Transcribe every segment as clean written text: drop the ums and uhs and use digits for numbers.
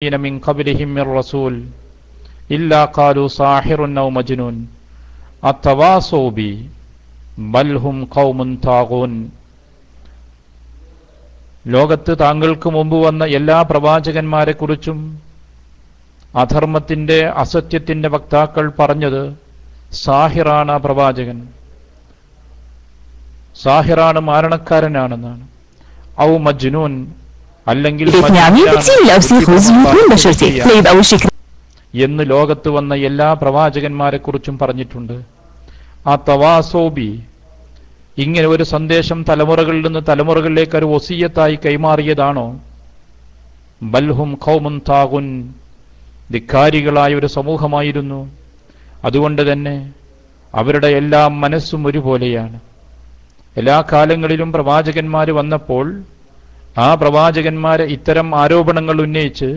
من قبلهم من رسول إلا قالوا ساحر أو مجنون أتواصوا به بل هم قوم طاغون. ലോകത്ത് താങ്കൾക്ക് മുമ്പ് വന്ന എല്ലാ പ്രവാചകന്മാരെ കുറിച്ചും അധർമ്മത്തിന്റെ അസത്യത്തിന്റെ വക്താക്കൾ പറഞ്ഞത് സാഹിറാണ് ആ പ്രവാചകൻ, സാഹിറാണ്, മാരണക്കാരനാണെന്നാണ്. ഔ മജ്നൂൻ, അല്ലെങ്കിൽ എന്ന് ലോകത്ത് വന്ന എല്ലാ പ്രവാചകന്മാരെ കുറിച്ചും പറഞ്ഞിട്ടുണ്ട്. ആ തവാസോബി, ഇങ്ങനെ ഒരു സന്ദേശം തലമുറകളിൽ നിന്ന് തലമുറകളിലേക്ക് ഒരു വസിയ്യത്തായി കൈമാറിയതാണോ? ബൽഹും ഖൗമുൻ താഗുൻ, ധിക്കാരികളായ ഒരു സമൂഹമായിരുന്നു. അതുകൊണ്ട് തന്നെ അവരുടെ എല്ലാ മനസ്സും ഒരുപോലെയാണ്. എല്ലാ കാലങ്ങളിലും പ്രവാചകന്മാർ വന്നപ്പോൾ ആ പ്രവാചകന്മാരെ ഇത്തരം ആരോപണങ്ങൾ ഉന്നയിച്ച്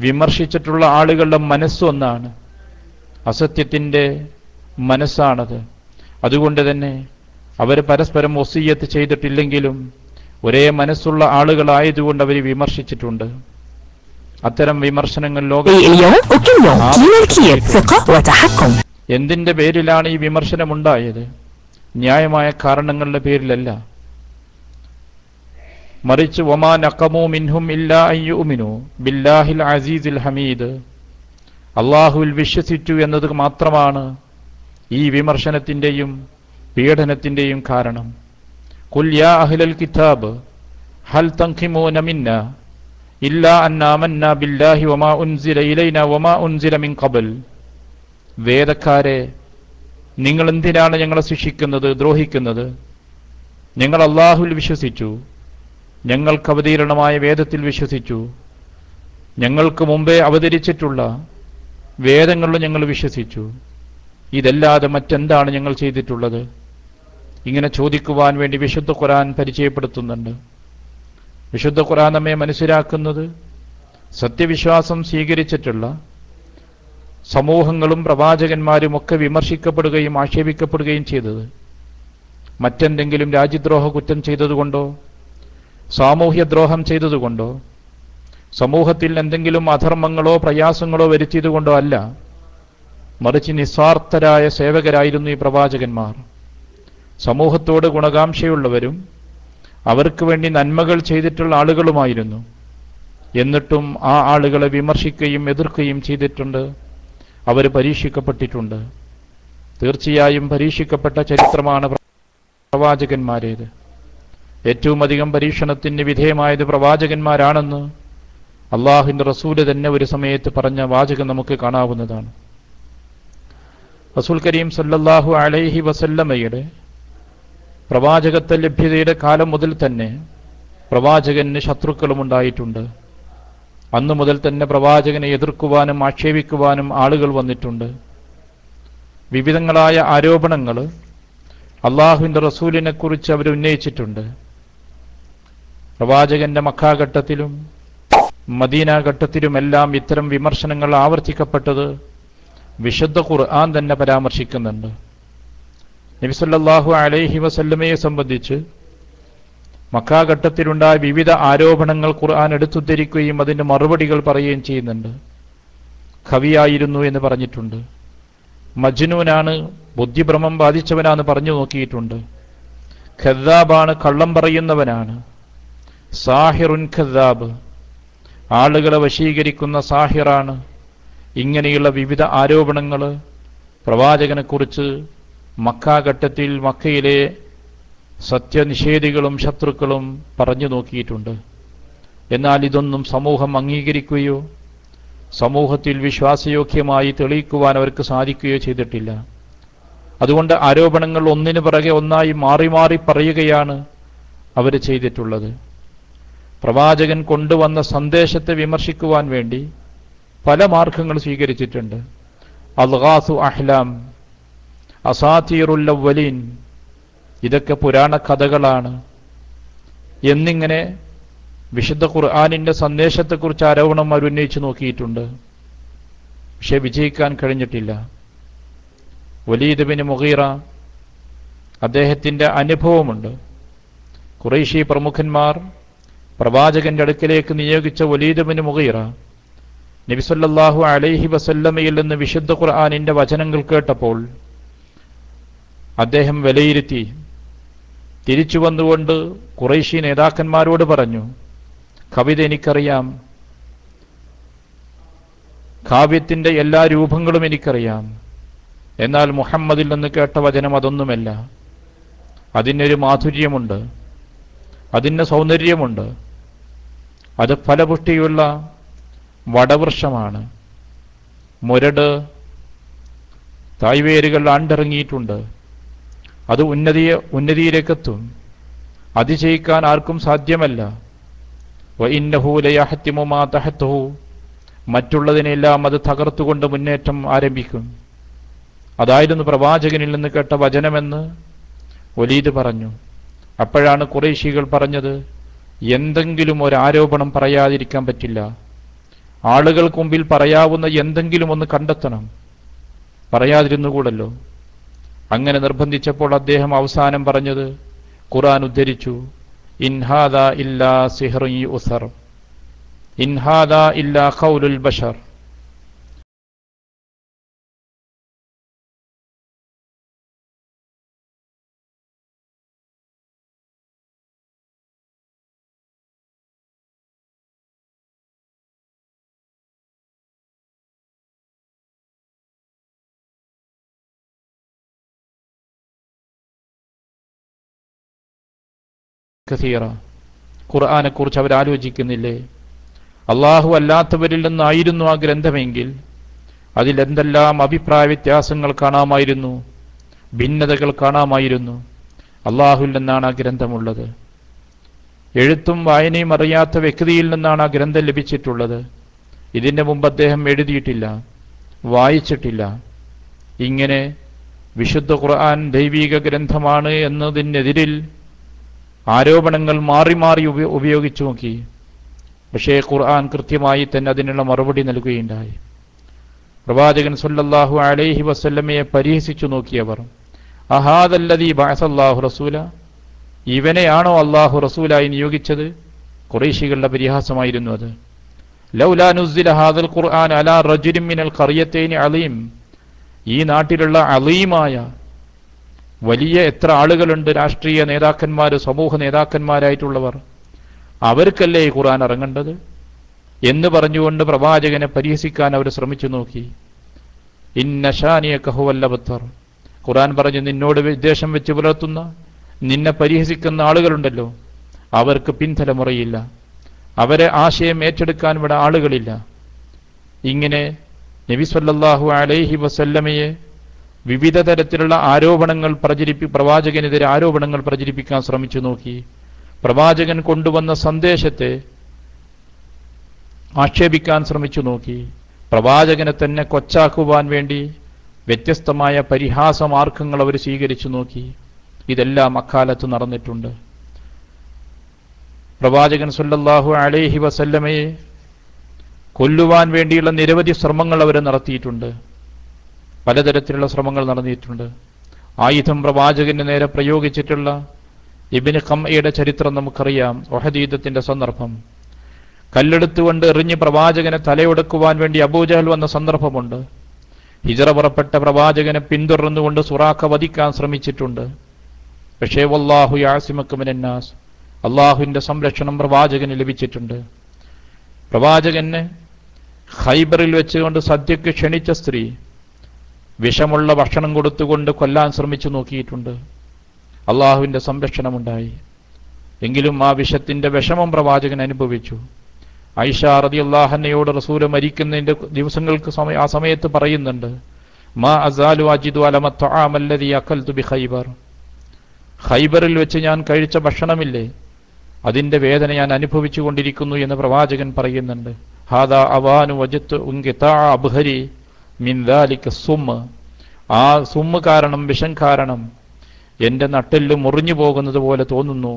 വിമർശിച്ചിട്ടുള്ള ആളുകളുടെ മനസ്സൊന്നാണ്, അസത്യത്തിന്റെ മനസ്സാണത്. അതുകൊണ്ട് തന്നെ അവർ പരസ്പരം വസിയ്യത്ത് ചെയ്തിട്ടില്ലെങ്കിലും ഒരേ മനസ്സുള്ള ആളുകളായതുകൊണ്ട് അവർ വിമർശിച്ചിട്ടുണ്ട്. അത്തരം വിമർശനങ്ങൾ എന്തിന്റെ പേരിലാണ് ഈ വിമർശനമുണ്ടായത്? ന്യായമായ കാരണങ്ങളുടെ പേരിലല്ല, മറിച്ച് വമാ നഖമൂ മിൻഹും ഇല്ലാ അൻ യുഅ്മിനൂ ബില്ലാഹിൽ അസീസിൽ ഹമീദ്, അല്ലാഹുവിൽ വിശ്വസിച്ചു എന്നത് മാത്രമാണ് ഈ വിമർശനത്തിന്റെയും പീഡനത്തിന്റെയും കാരണം. ഖുൽ യാ അഹ്ലൽ കിതാബ് ഹൽ തൻഖിമൂന മിന്നാ ഇല്ലാ അൻ ആമന്നാ ബില്ലാഹി വമാ ഉൻസില ഇലൈനാ വമാ ഉൻസില മിൻ ഖബൽ. വേദക്കാരെ, നിങ്ങൾ എന്തിനാണ് ഞങ്ങളെ ശിക്ഷിക്കുന്നത്, ദ്രോഹിക്കുന്നത്? ഞങ്ങൾ അല്ലാഹുവിൽ വിശ്വസിച്ചു, ഞങ്ങൾക്ക് അവതീർണമായ വേദത്തിൽ വിശ്വസിച്ചു, ഞങ്ങൾക്ക് മുമ്പേ അവതരിച്ചിട്ടുള്ള വേദങ്ങളിൽ ഞങ്ങൾ വിശ്വസിച്ചു. ഇതല്ലാതെ മറ്റെന്താണ് ഞങ്ങൾ ചെയ്തിട്ടുള്ളത്? ഇങ്ങനെ ചോദിക്കുവാൻ വേണ്ടി വിശുദ്ധ ഖുർആൻ പരിചയപ്പെടുത്തുന്നുണ്ട്. വിശുദ്ധ ഖുർആൻ നമ്മെ മനസ്സിലാക്കുന്നത് സത്യവിശ്വാസം സ്വീകരിച്ചിട്ടുള്ള സമൂഹങ്ങളും പ്രവാചകന്മാരും ഒക്കെ വിമർശിക്കപ്പെടുകയും ആക്ഷേപിക്കപ്പെടുകയും ചെയ്തത് മറ്റെന്തെങ്കിലും രാജ്യദ്രോഹ കുറ്റം ചെയ്തതുകൊണ്ടോ സാമൂഹ്യദ്രോഹം ചെയ്തതുകൊണ്ടോ സമൂഹത്തിൽ എന്തെങ്കിലും അധർമ്മങ്ങളോ പ്രയാസങ്ങളോ വരുത്തിയതുകൊണ്ടോ അല്ല, മറിച്ച് നിസ്വാർത്ഥരായ സേവകരായിരുന്നു ഈ പ്രവാചകന്മാർ. സമൂഹത്തോട് ഗുണകാംക്ഷയുള്ളവരും അവർക്ക് വേണ്ടി നന്മകൾ ചെയ്തിട്ടുള്ള ആളുകളുമായിരുന്നു. എന്നിട്ടും ആ ആളുകളെ വിമർശിക്കുകയും എതിർക്കുകയും ചെയ്തിട്ടുണ്ട്. അവർ പരീക്ഷിക്കപ്പെട്ടിട്ടുണ്ട്. തീർച്ചയായും പരീക്ഷിക്കപ്പെട്ട ചരിത്രമാണ് പ്രവാചകന്മാരേത്. ഏറ്റവും അധികം പരീക്ഷണത്തിന് വിധേയമായത് പ്രവാചകന്മാരാണെന്ന് അള്ളാഹുവിന്റെ റസൂല് തന്നെ ഒരു സമയത്ത് പറഞ്ഞ വാചകം നമുക്ക് കാണാവുന്നതാണ്. റസൂൽ കരീം സല്ലല്ലാഹു അലൈഹി വസല്ലമയുടെ പ്രവാചകത്വ ലഭ്യതയുടെ കാലം മുതൽ തന്നെ പ്രവാചകന് ശത്രുക്കളും ഉണ്ടായിട്ടുണ്ട്. അന്നു മുതൽ തന്നെ പ്രവാചകനെ എതിർക്കുവാനും ആക്ഷേപിക്കുവാനും ആളുകൾ വന്നിട്ടുണ്ട്. വിവിധങ്ങളായ ആരോപണങ്ങൾ അള്ളാഹുവിന്റെ റസൂലിനെ കുറിച്ച് അവർ ഉന്നയിച്ചിട്ടുണ്ട്. പ്രവാചകന്റെ മക്കാഘട്ടത്തിലും മദീന ഘട്ടത്തിലുമെല്ലാം ഇത്തരം വിമർശനങ്ങൾ ആവർത്തിക്കപ്പെട്ടത് വിശുദ്ധ ഖുർആൻ തന്നെ പരാമർശിക്കുന്നുണ്ട്. നബി സല്ലല്ലാഹു അലൈഹി വസല്ലമയെ സംബന്ധിച്ച് മക്കാഘട്ടത്തിലുണ്ടായ വിവിധ ആരോപണങ്ങൾ ഖുർആൻ എടുത്തുദ്ധരിക്കുകയും അതിന്റെ മറുപടികൾ പറയുകയും ചെയ്യുന്നുണ്ട്. കവിയായിരുന്നു എന്ന് പറഞ്ഞിട്ടുണ്ട്, മജ്നൂനാണ്, ബുദ്ധിഭ്രമം ബാധിച്ചവനാണ് പറഞ്ഞു നോക്കിയിട്ടുണ്ട്, ഖദ്ദാബാണ്, കള്ളം പറയുന്നവനാണ്, സാഹിറുൻ ഖദ്ദാബ്, ആളുകളെ വശീകരിക്കുന്ന സാഹിറാണ്. ഇങ്ങനെയുള്ള വിവിധ ആരോപണങ്ങൾ പ്രവാചകനെക്കുറിച്ച് മക്കാഘട്ടത്തിൽ മക്കയിലെ സത്യനിഷേധികളും ശത്രുക്കളും പറഞ്ഞു നോക്കിയിട്ടുണ്ട്. എന്നാൽ ഇതൊന്നും സമൂഹം അംഗീകരിക്കുകയോ സമൂഹത്തിൽ വിശ്വാസയോഗ്യമായി തെളിയിക്കുവാൻ അവർക്ക് സാധിക്കുകയോ ചെയ്തിട്ടില്ല. അതുകൊണ്ട് ആരോപണങ്ങൾ ഒന്നിനു പിറകെ ഒന്നായി മാറി മാറി പറയുകയാണ് അവർ ചെയ്തിട്ടുള്ളത്. പ്രവാചകൻ കൊണ്ടുവന്ന സന്ദേശത്തെ വിമർശിക്കുവാൻ വേണ്ടി പല മാർഗങ്ങൾ സ്വീകരിച്ചിട്ടുണ്ട്. അൽഗാസു അഹ്ലാം, അസാതീറുൽ അവ്വലീൻ, ഇതൊക്കെ പുരാണ കഥകളാണ് എന്നിങ്ങനെ വിശുദ്ധ ഖുർആനിന്റെ സന്ദേശത്തെക്കുറിച്ച് ആരോപണം അവർ ഉന്നയിച്ചു നോക്കിയിട്ടുണ്ട്. പക്ഷെ വിജയിക്കാൻ കഴിഞ്ഞിട്ടില്ല. വലീദ് ബിൻ മുഗീറ, അദ്ദേഹത്തിന്റെ അനുഭവമുണ്ട്. ഖുറൈശി പ്രമുഖന്മാർ പ്രവാചകന്റെ അടുക്കിലേക്ക് നിയോഗിച്ച വലീദ് ബിൻ മുഗീറ നബി സല്ലല്ലാഹു അലൈഹി വസല്ലമയിൽ നിന്ന് വിശുദ്ധ ഖുർആനിന്റെ വചനങ്ങൾ കേട്ടപ്പോൾ അദ്ദേഹം വിലയിരുത്തി തിരിച്ചു വന്നുകൊണ്ട് ഖുറൈശി നേതാക്കന്മാരോട് പറഞ്ഞു, കവിത എനിക്കറിയാം, കാവ്യത്തിന്റെ എല്ലാ രൂപങ്ങളും എനിക്കറിയാം, എന്നാൽ മുഹമ്മദിൽ നിന്ന് കേട്ട വചനം അതൊന്നുമല്ല. അതിനൊരു മാധുര്യമുണ്ട്, അതിന് സൗന്ദര്യമുണ്ട്, അത് ഫലപുഷ്ടിയുള്ള വടവൃക്ഷമാണ്. മുരട് തായ്വേരുകൾ ആണ്ടിറങ്ങിയിട്ടുണ്ട്. അത് ഉന്നതിയിലേക്കെത്തും. അതിജയിക്കാൻ ആർക്കും സാധ്യമല്ല. വഇന്നഹു ലയഹ്തിമു മാ തഹ്തഹു, മറ്റുള്ളതിനെല്ലാം അത് തകർത്തുകൊണ്ട് മുന്നേറ്റം ആരംഭിക്കും. അതായിരുന്നു പ്രവാചകനിൽ നിന്ന് കേട്ട വചനമെന്ന് വലീദ് പറഞ്ഞു. അപ്പോഴാണ് ഖുറൈശികൾ പറഞ്ഞത്, എന്തെങ്കിലും ഒരു ആരോപണം പറയാതിരിക്കാൻ പറ്റില്ല, ആളുകൾക്ക് മുമ്പിൽ പറയാവുന്ന എന്തെങ്കിലും ഒന്ന് കണ്ടെത്തണം, പറയാതിരുന്നുകൂടല്ലോ. അങ്ങനെ നിർബന്ധിച്ചപ്പോൾ അദ്ദേഹം അവസാനം പറഞ്ഞത് ഖുർആൻ ഉദ്ധരിച്ചു, ഇൻ ഹാദാ ഇല്ലാ സിഹ്റുൻ യുസർ, ഇൻ ഹാദാ ഇല്ലാ ഖൗലുൽ ബശർ. ഖുർആനെക്കുറിച്ച് അവരാലോചിക്കുന്നില്ലേ? അള്ളാഹു അല്ലാത്തവരിൽ നിന്നായിരുന്നു ആ ഗ്രന്ഥമെങ്കിൽ അതിലെന്തെല്ലാം അഭിപ്രായ വ്യത്യാസങ്ങൾ കാണാമായിരുന്നു, ഭിന്നതകൾ കാണാമായിരുന്നു. അള്ളാഹുവിൽ നിന്നാണ് ആ ഗ്രന്ഥമുള്ളത്. എഴുത്തും വായനയും അറിയാത്ത വ്യക്തിയിൽ നിന്നാണ് ആ ഗ്രന്ഥം ലഭിച്ചിട്ടുള്ളത്. ഇതിന്റെ മുമ്പ് അദ്ദേഹം എഴുതിയിട്ടില്ല, വായിച്ചിട്ടില്ല. ഇങ്ങനെ വിശുദ്ധ ഖുർആൻ ദൈവിക ഗ്രന്ഥമാണ് എന്നതിനെതിരിൽ ആരോപണങ്ങൾ മാറി മാറി ഉപയോഗിച്ചു നോക്കി. പക്ഷേ ഖുർആൻ കൃത്യമായി തന്നെ അതിനുള്ള മറുപടി നൽകുകയുണ്ടായി. പ്രവാചകൻ സല്ലല്ലാഹു അലൈഹി വസല്ലമയെ പരിഹസിച്ചു നോക്കിയവർ, അഹാദല്ലദീ ബഅസല്ലാഹു റസൂല, ഇവനെയാണോ അല്ലാഹു റസൂലായി നിയോഗിച്ചത്? ഖുറൈശികളുടെ പരിഹാസമായിരുന്നു അത്. ലൗലാ നുസ്സില ഹാദൽ ഖുർആൻ അലാ റജുലിൻ മിനൽ ഖറിയതൈനി അലീം, ഈ നാട്ടിലുള്ള അലീമായ വലിയ എത്ര ആളുകളുണ്ട്, രാഷ്ട്രീയ നേതാക്കന്മാർ, സമൂഹ നേതാക്കന്മാരായിട്ടുള്ളവർ, അവർക്കല്ലേ ഈ ഖുർആൻ ഇറങ്ങേണ്ടത് എന്ന് പറഞ്ഞുകൊണ്ട് പ്രവാചകനെ പരിഹസിക്കാൻ അവർ ശ്രമിച്ചു നോക്കി. ഇന്ന ശാനിയക ഹുവൽ അബ്തർ, ഖുർആൻ പറഞ്ഞു, നിന്നോട് വിദ്വേഷം വെച്ച് പുലർത്തുന്ന, നിന്നെ പരിഹസിക്കുന്ന ആളുകളുണ്ടല്ലോ, അവർക്ക് പിൻതലമുറയില്ല, അവരെ ആശയം ഏറ്റെടുക്കാൻ ഇവിടെ ആളുകളില്ല. ഇങ്ങനെ നബി സല്ലല്ലാഹു അലൈഹി വസല്ലമയെ വിവിധ തരത്തിലുള്ള ആരോപണങ്ങൾ പ്രവാചകനെതിരെ ആരോപണങ്ങൾ പ്രചരിപ്പിക്കാൻ ശ്രമിച്ചു നോക്കി. പ്രവാചകൻ കൊണ്ടുവന്ന സന്ദേശത്തെ ആക്ഷേപിക്കാൻ ശ്രമിച്ചു നോക്കി. പ്രവാചകനെ തന്നെ കൊച്ചാക്കുവാൻ വേണ്ടി വ്യത്യസ്തമായ പരിഹാസമാർഗങ്ങൾ അവർ സ്വീകരിച്ചു നോക്കി. ഇതെല്ലാം അക്കാലത്ത് നടന്നിട്ടുണ്ട്. പ്രവാചകൻ സല്ലല്ലാഹു അലൈഹി വസല്ലമയെ കൊല്ലുവാൻ വേണ്ടിയുള്ള നിരവധി ശ്രമങ്ങൾ അവർ നടത്തിയിട്ടുണ്ട്. പലതരത്തിലുള്ള ശ്രമങ്ങൾ നടന്നിട്ടുണ്ട്. ആയുധം പ്രവാചകന് നേരെ പ്രയോഗിച്ചിട്ടുള്ള ഇബ്നു ഖംഇയുടെ ചരിത്രം നമുക്കറിയാം. ഉഹദ് യുദ്ധത്തിന്റെ സന്ദർഭം, കല്ലെടുത്തുകൊണ്ട് എറിഞ്ഞ് പ്രവാചകനെ തലയൊടുക്കുവാൻ വേണ്ടി അബൂജഹൽ വന്ന സന്ദർഭമുണ്ട്. ഹിജ്റ പുറപ്പെട്ട പ്രവാചകനെ പിന്തുടർന്നുകൊണ്ട് സുറാഖ വധിക്കാൻ ശ്രമിച്ചിട്ടുണ്ട്. പക്ഷേ വല്ലാഹു യഅസിമുക മിനന്നാസ്, അള്ളാഹുവിന്റെ സംരക്ഷണം പ്രവാചകന് ലഭിച്ചിട്ടുണ്ട്. പ്രവാചകന് ഖൈബറിൽ വെച്ചുകൊണ്ട് സദ്യക്ക് ക്ഷണിച്ച സ്ത്രീ വിഷമുള്ള ഭക്ഷണം കൊടുത്തുകൊണ്ട് കൊല്ലാൻ ശ്രമിച്ചു നോക്കിയിട്ടുണ്ട്. അള്ളാഹുവിന്റെ സംരക്ഷണമുണ്ടായി. എങ്കിലും ആ വിഷത്തിന്റെ വിഷമം പ്രവാചകൻ അനുഭവിച്ചു. ഐഷ റളിയല്ലാഹു അൻഹയോട് റസൂൽ മരിക്കുന്നതിന്റെ ദിവസങ്ങൾക്ക് ആ സമയത്ത് പറയുന്നുണ്ട്, മാ അസാലു അജിദു അലമ തആമ അല്ലദീ അകൽതു ബി ഖൈബർ, ഖൈബറിൽ വെച്ച് ഞാൻ കഴിച്ച ഭക്ഷണമില്ലേ, അതിന്റെ വേദന ഞാൻ അനുഭവിച്ചു കൊണ്ടിരിക്കുന്നു എന്ന് പ്രവാചകൻ പറയുന്നുണ്ട്. ഹാദാ അവാനു വജത്തു ഉൻഖിതാ അബ്ഹരി മിൻ ദാലിക സുമ്മ, ആ സുമ്മ കാരണം, വിഷം കാരണം എന്റെ നട്ടെല്ല് മുറിഞ്ഞു പോകുന്നത് പോലെ തോന്നുന്നു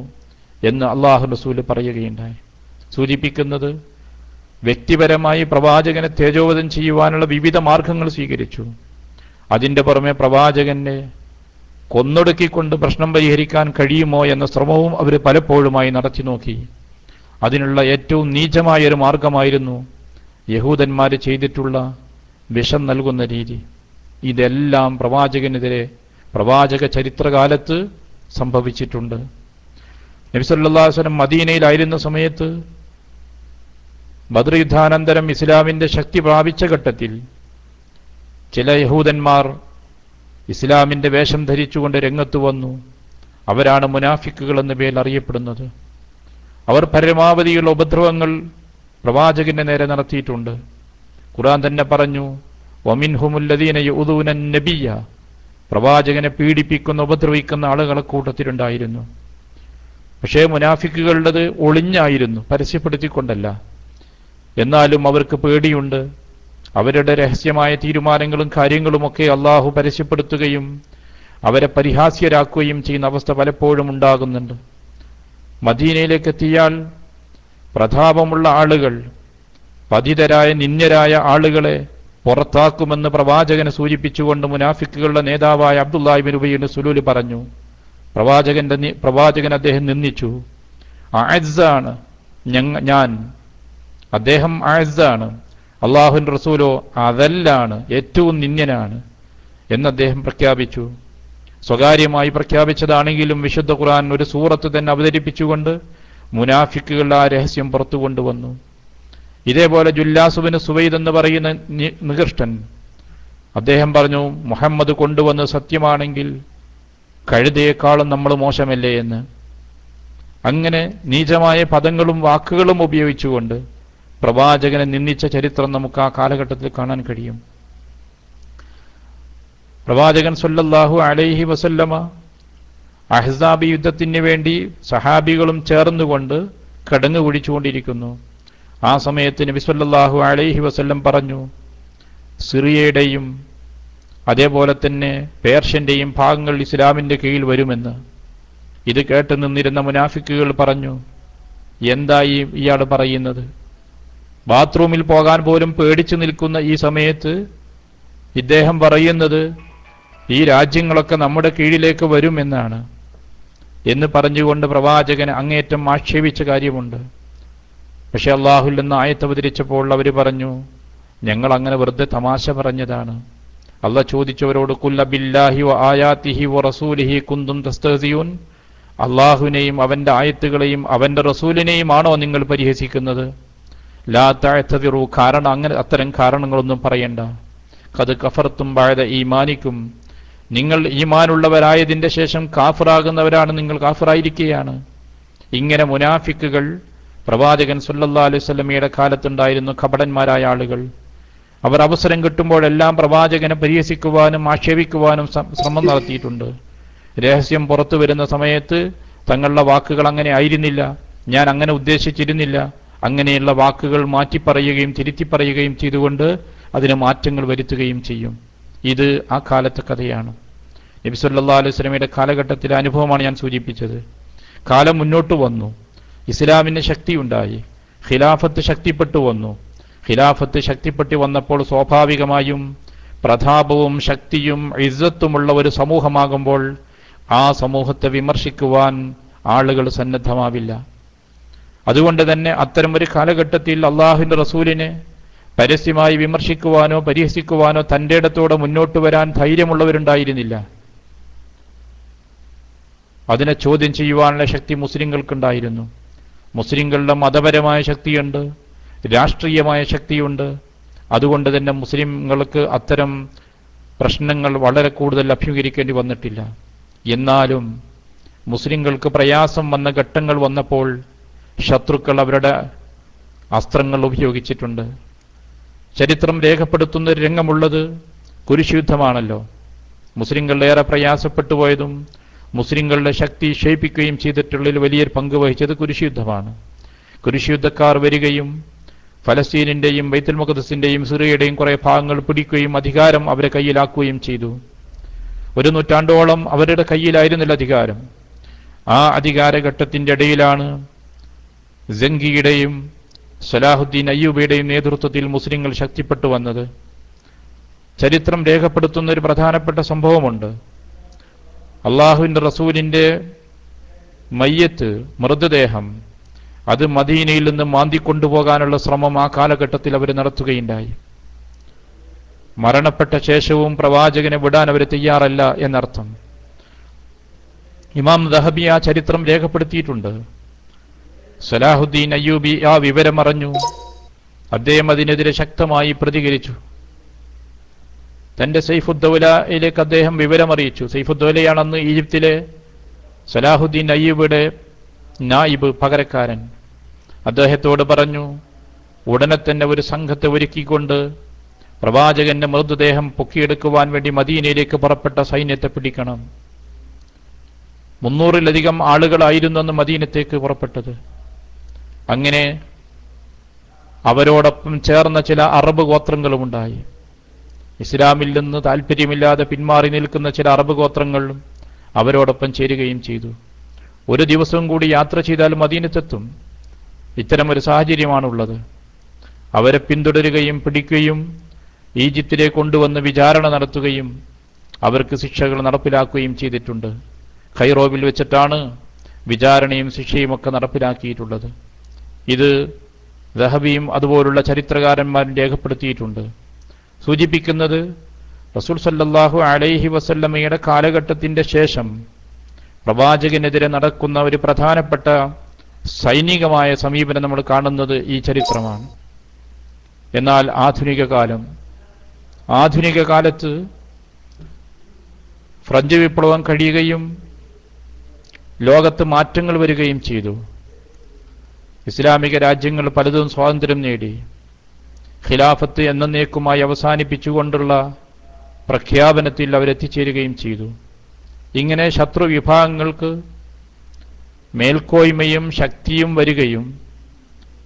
എന്ന് അള്ളാഹു റസൂൽ പറയുകയുണ്ടായി. സൂചിപ്പിക്കുന്നത് വ്യക്തിപരമായി പ്രവാചകനെ തേജോവധം ചെയ്യുവാനുള്ള വിവിധ മാർഗങ്ങൾ സ്വീകരിച്ചു. അതിന്റെ പുറമെ പ്രവാചകനെ കൊന്നൊടുക്കിക്കൊണ്ട് പ്രശ്നം പരിഹരിക്കാൻ കഴിയുമോ എന്ന ശ്രമവും അവർ പലപ്പോഴുമായി നടത്തി നോക്കി. അതിനുള്ള ഏറ്റവും നീചമായൊരു മാർഗമായിരുന്നു യഹൂദന്മാർ ചെയ്തിട്ടുള്ള വിഷം നൽകുന്ന രീതി, ഇതെല്ലാം പ്രവാചകനെതിരെ പ്രവാചക ചരിത്രകാലത്ത് സംഭവിച്ചിട്ടുണ്ട്. നബി സല്ലല്ലാഹു അലൈഹി വസല്ലം മദീനയിലായിരുന്ന സമയത്ത് ബദ്ർ യുദ്ധാനന്തരം ഇസ്ലാമിന്റെ ശക്തി പ്രാപിച്ച ഘട്ടത്തിൽ ചില യഹൂദന്മാർ ഇസ്ലാമിന്റെ വേഷം ധരിച്ചുകൊണ്ട് രംഗത്ത് വന്നു. അവരാണ് മുനാഫിക്കുകൾ എന്ന പേരിൽ അറിയപ്പെടുന്നത്. അവർ പരമാവധിയുള്ള ഉപദ്രവങ്ങൾ പ്രവാചകന്റെ നേരെ നടത്തിയിട്ടുണ്ട്. ഖുർആൻ തന്നെ പറഞ്ഞു, വമിൻഹുമുല്ലദീന യഉദൂന നബിയ്യ, പ്രവാചകനെ പീഡിപ്പിക്കുന്ന ഉപദ്രവിക്കുന്ന ആളുകളെ കൂട്ടത്തിലുണ്ടായിരുന്നു. പക്ഷേ മുനാഫിക്കുകളുടേത് ഒളിഞ്ഞായിരുന്നു, പരസ്യപ്പെടുത്തിക്കൊണ്ടല്ല. എന്നാലും അവർക്ക് പേടിയുണ്ട്. അവരുടെ രഹസ്യമായ തീരുമാനങ്ങളും കാര്യങ്ങളുമൊക്കെ അള്ളാഹു പരസ്യപ്പെടുത്തുകയും അവരെ പരിഹാസ്യരാക്കുകയും ചെയ്യുന്ന അവസ്ഥ പലപ്പോഴും ഉണ്ടാകുന്നുണ്ട്. മദീനയിലേക്ക് എത്തിയാൽ പ്രതാപമുള്ള ആളുകൾ പതിതരായ നിന്ദ്യരായ ആളുകളെ പുറത്താക്കുമെന്ന് പ്രവാചകനെ സൂചിപ്പിച്ചുകൊണ്ട് മുനാഫിക്കുകളുടെ നേതാവായ അബ്ദുല്ലാഹി ഇബ്നു ഉബയ്യ് ഇബ്നു സലൂൽ പറഞ്ഞു. പ്രവാചകൻ അദ്ദേഹം നിന്ദിച്ചു. അഅസ്സാണ് ഞാൻ, അദ്ദേഹം അഅസ്സാണ്, അല്ലാഹുവിന്റെ റസൂലോ അദല്ലാണ്, ഏറ്റവും നിന്ദ്യനാണ് എന്ന് അദ്ദേഹം പ്രഖ്യാപിച്ചു. സ്വകാര്യമായി പ്രഖ്യാപിച്ചതാണെങ്കിലും വിശുദ്ധ ഖുർആൻ ഒരു സൂറത്ത് തന്നെ അവതരിപ്പിച്ചുകൊണ്ട് മുനാഫിക്കുകളുടെ ആ രഹസ്യം പുറത്തു കൊണ്ടുവന്നു. ഇതേപോലെ ജുല്ലാസ് ഇബ്നു സുവൈദ് എന്ന് പറയുന്ന നികൃഷ്ടൻ, അദ്ദേഹം പറഞ്ഞു, മുഹമ്മദ് കൊണ്ടുവന്ന് സത്യമാണെങ്കിൽ കഴുതയേക്കാളും നമ്മൾ മോശമല്ലേ എന്ന്. അങ്ങനെ നീചമായ പദങ്ങളും വാക്കുകളും ഉപയോഗിച്ചുകൊണ്ട് പ്രവാചകനെ നിന്ദിച്ച ചരിത്രം നമുക്ക് ആ കാലഘട്ടത്തിൽ കാണാൻ കഴിയും. പ്രവാചകൻ സല്ലല്ലാഹു അലൈഹി വസല്ലമ അഹ്സാബ് യുദ്ധത്തിന് വേണ്ടി സഹാബികളും ചേർന്നുകൊണ്ട് കടങ്ങ് കുഴിച്ചുകൊണ്ടിരിക്കുന്നു. ആ സമയത്ത് നബി സല്ലല്ലാഹു അലൈഹി വസല്ലം പറഞ്ഞു, സിറിയയുടെയും അതേപോലെ തന്നെ പേർഷ്യന്റെയും ഭാഗങ്ങൾ ഇസ്ലാമിന്റെ കീഴിൽ വരുമെന്ന്. ഇത് കേട്ട് നിന്നിരുന്ന മുനാഫിക്കുകൾ പറഞ്ഞു, എന്തായി ഇയാൾ പറയുന്നത്? ബാത്റൂമിൽ പോകാൻ പോലും പേടിച്ചു നിൽക്കുന്ന ഈ സമയത്ത് ഇദ്ദേഹം പറയുന്നത് ഈ രാജ്യങ്ങളൊക്കെ നമ്മുടെ കീഴിലേക്ക് വരുമെന്നാണ് എന്ന് പറഞ്ഞുകൊണ്ട് പ്രവാചകൻ അങ്ങേറ്റം ആക്ഷേപിച്ച കാര്യമുണ്ട്. പക്ഷെ അള്ളാഹുൽ നിന്ന് ആയത്ത് അവതരിച്ചപ്പോൾ അവർ പറഞ്ഞു, ഞങ്ങൾ അങ്ങനെ വെറുതെ തമാശ പറഞ്ഞതാണ്. അള്ളാഹ് ചോദിച്ചവരോട്, ഖുൽ ബില്ലാഹി വ ആയാതിഹി വ റസൂലിഹി കുന്തും തസ്തഹ്സിയൂൻ, അള്ളാഹുവിനെയും അവന്റെ ആയത്തുകളെയും അവന്റെ റസൂലിനെയും ആണോ നിങ്ങൾ പരിഹസിക്കുന്നത്? ലാ തഅ്തദിറു, കാരണം അങ്ങനെ അത്തരം കാരണങ്ങളൊന്നും പറയണ്ട. ഖദ് കഫർതും ബഅദ ഈമാനിക്കും, നിങ്ങൾ ഈമാനുള്ളവരായതിന്റെ ശേഷം കാഫിറാകുന്നവരാണ്, നിങ്ങൾ കാഫിറായിരിക്കുകയാണ്. ഇങ്ങനെ മുനാഫിക്കുകൾ പ്രവാചകൻ സല്ലല്ലാഹു അലൈഹി വസല്ലമയുടെ കാലത്തുണ്ടായിരുന്നു കപടന്മാരായ ആളുകൾ. അവർ അവസരം കിട്ടുമ്പോഴെല്ലാം പ്രവാചകനെ പരിഹസിക്കുവാനും ആക്ഷേപിക്കുവാനും ശ്രമം നടത്തിയിട്ടുണ്ട്. രഹസ്യം പുറത്തു വരുന്ന സമയത്ത് തങ്ങളുടെ വാക്കുകൾ അങ്ങനെ ആയിരുന്നില്ല, ഞാൻ അങ്ങനെ ഉദ്ദേശിച്ചിരുന്നില്ല, അങ്ങനെയുള്ള വാക്കുകൾ മാറ്റിപ്പറയുകയും തിരുത്തിപ്പറയുകയും ചെയ്തുകൊണ്ട് അതിന് മാറ്റങ്ങൾ വരുത്തുകയും ചെയ്യും. ഇത് ആ കാലത്തെ കഥയാണ്. നബി സല്ലല്ലാഹു അലൈഹി വസല്ലമയുടെ കാലഘട്ടത്തിലെ അനുഭവമാണ് ഞാൻ സൂചിപ്പിച്ചത്. കാലം മുന്നോട്ട് വന്നു, ഇസ്ലാമിന് ശക്തിയുണ്ടായി, ഖിലാഫത്ത് ശക്തിപ്പെട്ടു വന്നു. ഖിലാഫത്ത് ശക്തിപ്പെട്ടു വന്നപ്പോൾ സ്വാഭാവികമായും പ്രതാപവും ശക്തിയും ഇസ്സത്തുമുള്ള ഒരു സമൂഹമാകുമ്പോൾ ആ സമൂഹത്തെ വിമർശിക്കുവാൻ ആളുകൾ സന്നദ്ധമാവില്ല. അതുകൊണ്ട് തന്നെ അത്തരമൊരു കാലഘട്ടത്തിൽ അള്ളാഹുവിന്റെ റസൂലിനെ പരസ്യമായി വിമർശിക്കുവാനോ പരിഹസിക്കുവാനോ തന്റെ ഇടത്തോടെ മുന്നോട്ട് വരാൻ ധൈര്യമുള്ളവരുണ്ടായിരുന്നില്ല. അതിനെ ചോദ്യം ചെയ്യുവാനുള്ള ശക്തി മുസ്ലിങ്ങൾക്കുണ്ടായിരുന്നു. മുസ്ലിങ്ങളുടെ മതപരമായ ശക്തിയുണ്ട്, രാഷ്ട്രീയമായ ശക്തിയുണ്ട്. അതുകൊണ്ട് തന്നെ മുസ്ലിങ്ങൾക്ക് അത്തരം പ്രശ്നങ്ങൾ വളരെ കൂടുതൽ അഭിമുഖീകരിക്കേണ്ടി വന്നിട്ടില്ല. എന്നാലും മുസ്ലിങ്ങൾക്ക് പ്രയാസം വന്ന ഘട്ടങ്ങൾ വന്നപ്പോൾ ശത്രുക്കൾ അവരുടെ അസ്ത്രങ്ങൾ ഉപയോഗിച്ചിട്ടുണ്ട്. ചരിത്രം രേഖപ്പെടുത്തുന്ന ഒരു രംഗമുള്ളത് കുരിശുയുദ്ധമാണല്ലോ. മുസ്ലിങ്ങളേറെ പ്രയാസപ്പെട്ടു പോയതും മുസ്ലിങ്ങളുടെ ശക്തി ക്ഷയിപ്പിക്കുകയും ചെയ്തിട്ടുള്ളതിൽ വലിയൊരു പങ്ക് വഹിച്ചത് കുരിശുയുദ്ധമാണ്. കുരിശുയുദ്ധക്കാർ വരികയും ഫലസ്തീനിന്റെയും ബൈത്തുൽ മുഖദ്ദസിന്റെയും സിറിയയുടെയും കുറെ ഭാഗങ്ങൾ പിടിക്കുകയും അധികാരം അവരെ കയ്യിലാക്കുകയും ചെയ്തു. ഒരു നൂറ്റാണ്ടോളം അവരുടെ കയ്യിലായിരുന്നില്ല അധികാരം. ആ അധികാരഘട്ടത്തിന്റെ ഇടയിലാണ് ജംഗിയുടെയും സലാഹുദ്ദീൻ അയ്യൂബിയുടെയും നേതൃത്വത്തിൽ മുസ്ലിങ്ങൾ ശക്തിപ്പെട്ടു വന്നത്. ചരിത്രം രേഖപ്പെടുത്തുന്ന ഒരു പ്രധാനപ്പെട്ട സംഭവമുണ്ട്. അള്ളാഹുവിന്റെ റസൂലിന്റെ മയ്യത്ത്, മൃതദേഹം അത് മദീനയിൽ നിന്ന് മാന്തിക്കൊണ്ടുപോകാനുള്ള ശ്രമം ആ കാലഘട്ടത്തിൽ അവർ നടത്തുകയുണ്ടായി. മരണപ്പെട്ട ശേഷവും പ്രവാചകനെ വിടാൻ അവർ തയ്യാറല്ല എന്നർത്ഥം. ഇമാം ദഹബി ആ ചരിത്രം രേഖപ്പെടുത്തിയിട്ടുണ്ട്. സലാഹുദ്ദീൻ അയ്യൂബി ആ വിവരം അറിഞ്ഞു. അദ്ദേഹം അതിനെതിരെ ശക്തമായി പ്രതികരിച്ചു. തന്റെ സൈഫുദ്ദൗലയിലേക്ക് അദ്ദേഹം വിവരമറിയിച്ചു. സൈഫുദ്ദൗലയാണ് അന്ന് ഈജിപ്തിലെ സലാഹുദ്ദീൻ അയ്യൂബിയുടെ നായിബ്, പകരക്കാരൻ. അദ്ദേഹത്തോട് പറഞ്ഞു, ഉടനെ തന്നെ ഒരു സംഘത്തെ ഒരുക്കിക്കൊണ്ട് പ്രവാചകന്റെ മൃതദേഹം പൊക്കിയെടുക്കുവാൻ വേണ്ടി മദീനയിലേക്ക് പുറപ്പെട്ട സൈന്യത്തെ പിടിക്കണം. 300-ലധികം ആളുകളായിരുന്നു അന്ന് മദീനത്തേക്ക് പുറപ്പെട്ടത്. അങ്ങനെ അവരോടൊപ്പം ചേർന്ന ചില അറബ് ഗോത്രങ്ങളുമുണ്ടായി. ഇസ്ലാമിൽ നിന്ന് താല്പര്യമില്ലാതെ പിന്മാറി നിൽക്കുന്ന ചില അറബ് ഗോത്രങ്ങളും അവരോടൊപ്പം ചേരുകയും ചെയ്തു. ഒരു ദിവസവും കൂടി യാത്ര ചെയ്താൽ മദീനത്തെത്തും. ഇത്തരമൊരു സാഹചര്യമാണുള്ളത്. അവരെ പിന്തുടരുകയും പിടിക്കുകയും ഈജിപ്തിലേക്ക് കൊണ്ടുവന്ന് വിചാരണ നടത്തുകയും അവർക്ക് ശിക്ഷകൾ നടപ്പിലാക്കുകയും ചെയ്തിട്ടുണ്ട്. ഖൈറോവിൽ വെച്ചിട്ടാണ് വിചാരണയും ശിക്ഷയും ഒക്കെ നടപ്പിലാക്കിയിട്ടുള്ളത്. ഇത് ദഹബിയും അതുപോലുള്ള ചരിത്രകാരന്മാരും രേഖപ്പെടുത്തിയിട്ടുണ്ട്. സൂചിപ്പിക്കുന്നത് റസൂൽ സല്ലല്ലാഹു അലൈഹി വസല്ലമയുടെ കാലഘട്ടത്തിന്റെ ശേഷം പ്രവാചകനെതിരെ നടക്കുന്ന ഒരു പ്രധാനപ്പെട്ട സൈനികമായ സമീപനം നമ്മൾ കാണുന്നത് ഈ ചരിത്രമാണ്. എന്നാൽ ആധുനിക കാലത്ത് ഫ്രഞ്ച് വിപ്ലവം കഴിയുകയും ലോകത്ത് മാറ്റങ്ങൾ വരികയും ചെയ്തു. ഇസ്ലാമിക രാജ്യങ്ങൾ പലതും സ്വാതന്ത്ര്യം നേടി. ഖിലാഫത്ത് എന്നേക്കുമായി അവസാനിപ്പിച്ചുകൊണ്ടുള്ള പ്രഖ്യാപനത്തിൽ അവരെത്തിച്ചേരുകയും ചെയ്തു. ഇങ്ങനെ ശത്രു വിഭാഗങ്ങൾക്ക് മേൽക്കോയ്മയും ശക്തിയും വരികയും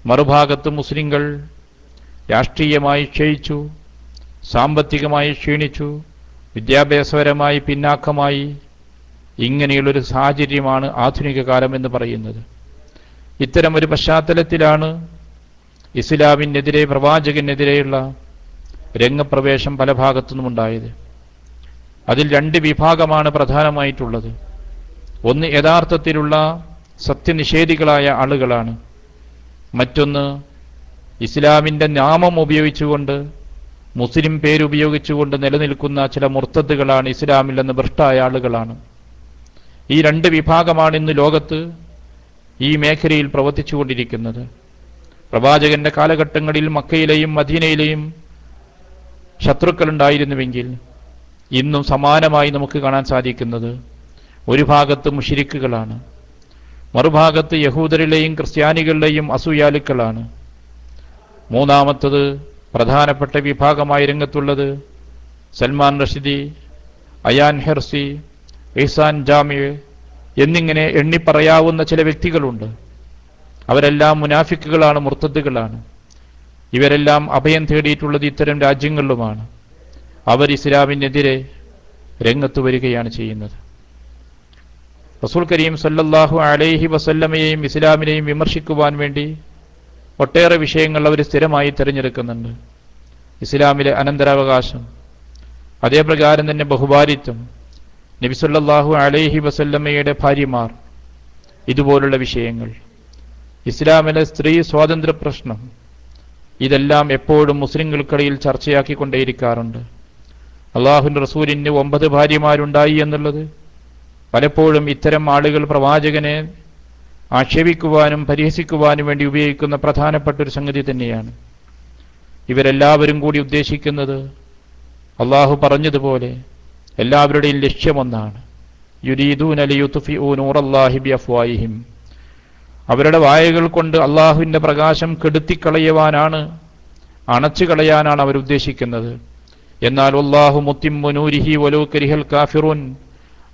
മറുഭാഗത്ത് മുസ്ലിങ്ങൾ രാഷ്ട്രീയമായി ക്ഷയിച്ചു, സാമ്പത്തികമായി ക്ഷീണിച്ചു, വിദ്യാഭ്യാസപരമായി പിന്നാക്കമായി. ഇങ്ങനെയുള്ളൊരു സാഹചര്യമാണ് ആധുനിക കാലം എന്ന് പറയുന്നത്. ഇത്തരമൊരു പശ്ചാത്തലത്തിലാണ് ഇസ്ലാമിനെതിരെ, പ്രവാചകനെതിരെയുള്ള രംഗപ്രവേശം പല ഭാഗത്തുനിന്നുമുണ്ടായത്. അതിൽ 2 വിഭാഗമാണ് പ്രധാനമായിട്ടുള്ളത്. ഒന്ന് യഥാർത്ഥത്തിലുള്ള സത്യനിഷേധികളായ ആളുകളാണ്. മറ്റൊന്ന് ഇസ്ലാമിൻ്റെ നാമം ഉപയോഗിച്ചുകൊണ്ട്, മുസ്ലിം പേരുപയോഗിച്ചുകൊണ്ട് നിലനിൽക്കുന്ന ചില മുർത്തദ്ദുകളാണ്, ഇസ്ലാമിൽ നിന്ന് ഭ്രഷ്ടായ ആളുകളാണ്. ഈ 2 വിഭാഗമാണ് ഇന്ന് ലോകത്ത് ഈ മേഖലയിൽ പ്രവർത്തിച്ചുകൊണ്ടിരിക്കുന്നത്. പ്രവാചകന്റെ കാലഘട്ടങ്ങളിൽ മക്കയിലെയും മദീനയിലെയും ശത്രുക്കളുണ്ടായിരുന്നുവെങ്കിൽ ഇന്നും സമാനമായി നമുക്ക് കാണാൻ സാധിക്കുന്നത് ഒരു ഭാഗത്ത് മുശ്രിക്കുകളാണ്, മറുഭാഗത്ത് യഹൂദരിലെയും ക്രിസ്ത്യാനികളുടെയും അസൂയാലുക്കളാണ്. മൂന്നാമത്തത് പ്രധാനപ്പെട്ട വിഭാഗമായി രംഗത്തുള്ളത് സൽമാൻ റഷിദി, അയാൻ ഹെർസി, ഇഹ്സാൻ ജാമി എന്നിങ്ങനെ എണ്ണിപ്പറയാവുന്ന ചില വ്യക്തികളുണ്ട്. അവരെല്ലാം മുനാഫിക്കുകളാണ്, മുർത്തദ്ദുകളാണ്. ഇവരെല്ലാം അഭയം തേടിയിട്ടുള്ളത് ഇത്തരം രാജ്യങ്ങളിലുമാണ്. അവർ ഇസ്ലാമിനെതിരെ രംഗത്ത് വരികയാണ് ചെയ്യുന്നത്. റസൂൽ കരീം സല്ലല്ലാഹു അലൈഹി വസല്ലമയെയും ഇസ്ലാമിനെയും വിമർശിക്കുവാൻ വേണ്ടി ഒട്ടേറെ വിഷയങ്ങൾ അവർ സ്ഥിരമായി തിരഞ്ഞെടുക്കുന്നുണ്ട്. ഇസ്ലാമിലെ അനന്തരാവകാശം, അതേപ്രകാരം തന്നെ ബഹുഭാരിത്വം, നബി സല്ലല്ലാഹു അലൈഹി വസല്ലമയുടെ ഭാര്യമാർ, ഇതുപോലുള്ള വിഷയങ്ങൾ, ഇസ്ലാമിലെ സ്ത്രീ സ്വാതന്ത്ര്യ പ്രശ്നം, ഇതെല്ലാം എപ്പോഴും മുസ്ലിങ്ങൾക്കിടയിൽ ചർച്ചയാക്കിക്കൊണ്ടേയിരിക്കാറുണ്ട്. അള്ളാഹുവിൻ്റെ റസൂലിന് 9 ഭാര്യമാരുണ്ടായി എന്നുള്ളത് പലപ്പോഴും ഇത്തരം ആളുകൾ പ്രവാചകനെ ആക്ഷേപിക്കുവാനും പരിഹസിക്കുവാനും വേണ്ടി ഉപയോഗിക്കുന്ന പ്രധാനപ്പെട്ട ഒരു സംഗതി തന്നെയാണ്. ഇവരെല്ലാവരും കൂടി ഉദ്ദേശിക്കുന്നത് അള്ളാഹു പറഞ്ഞതുപോലെ എല്ലാവരുടെയും ലക്ഷ്യമൊന്നാണ്. യുരീദൂന ലിയുത്ഫിഊ നൂറല്ലാഹി ബിഅഫ്വാഹിഹിം. അവരുടെ വായകൾ കൊണ്ട് അള്ളാഹുവിൻ്റെ പ്രകാശം കെടുത്തിക്കളയുവാനാണ്, അണച്ചു കളയാനാണ് അവർ ഉദ്ദേശിക്കുന്നത്. എന്നാൽ വല്ലാഹു മുത്തിമ്മു നൂരിഹി വലൗ കരിഹൽ കാഫിറൂൻ.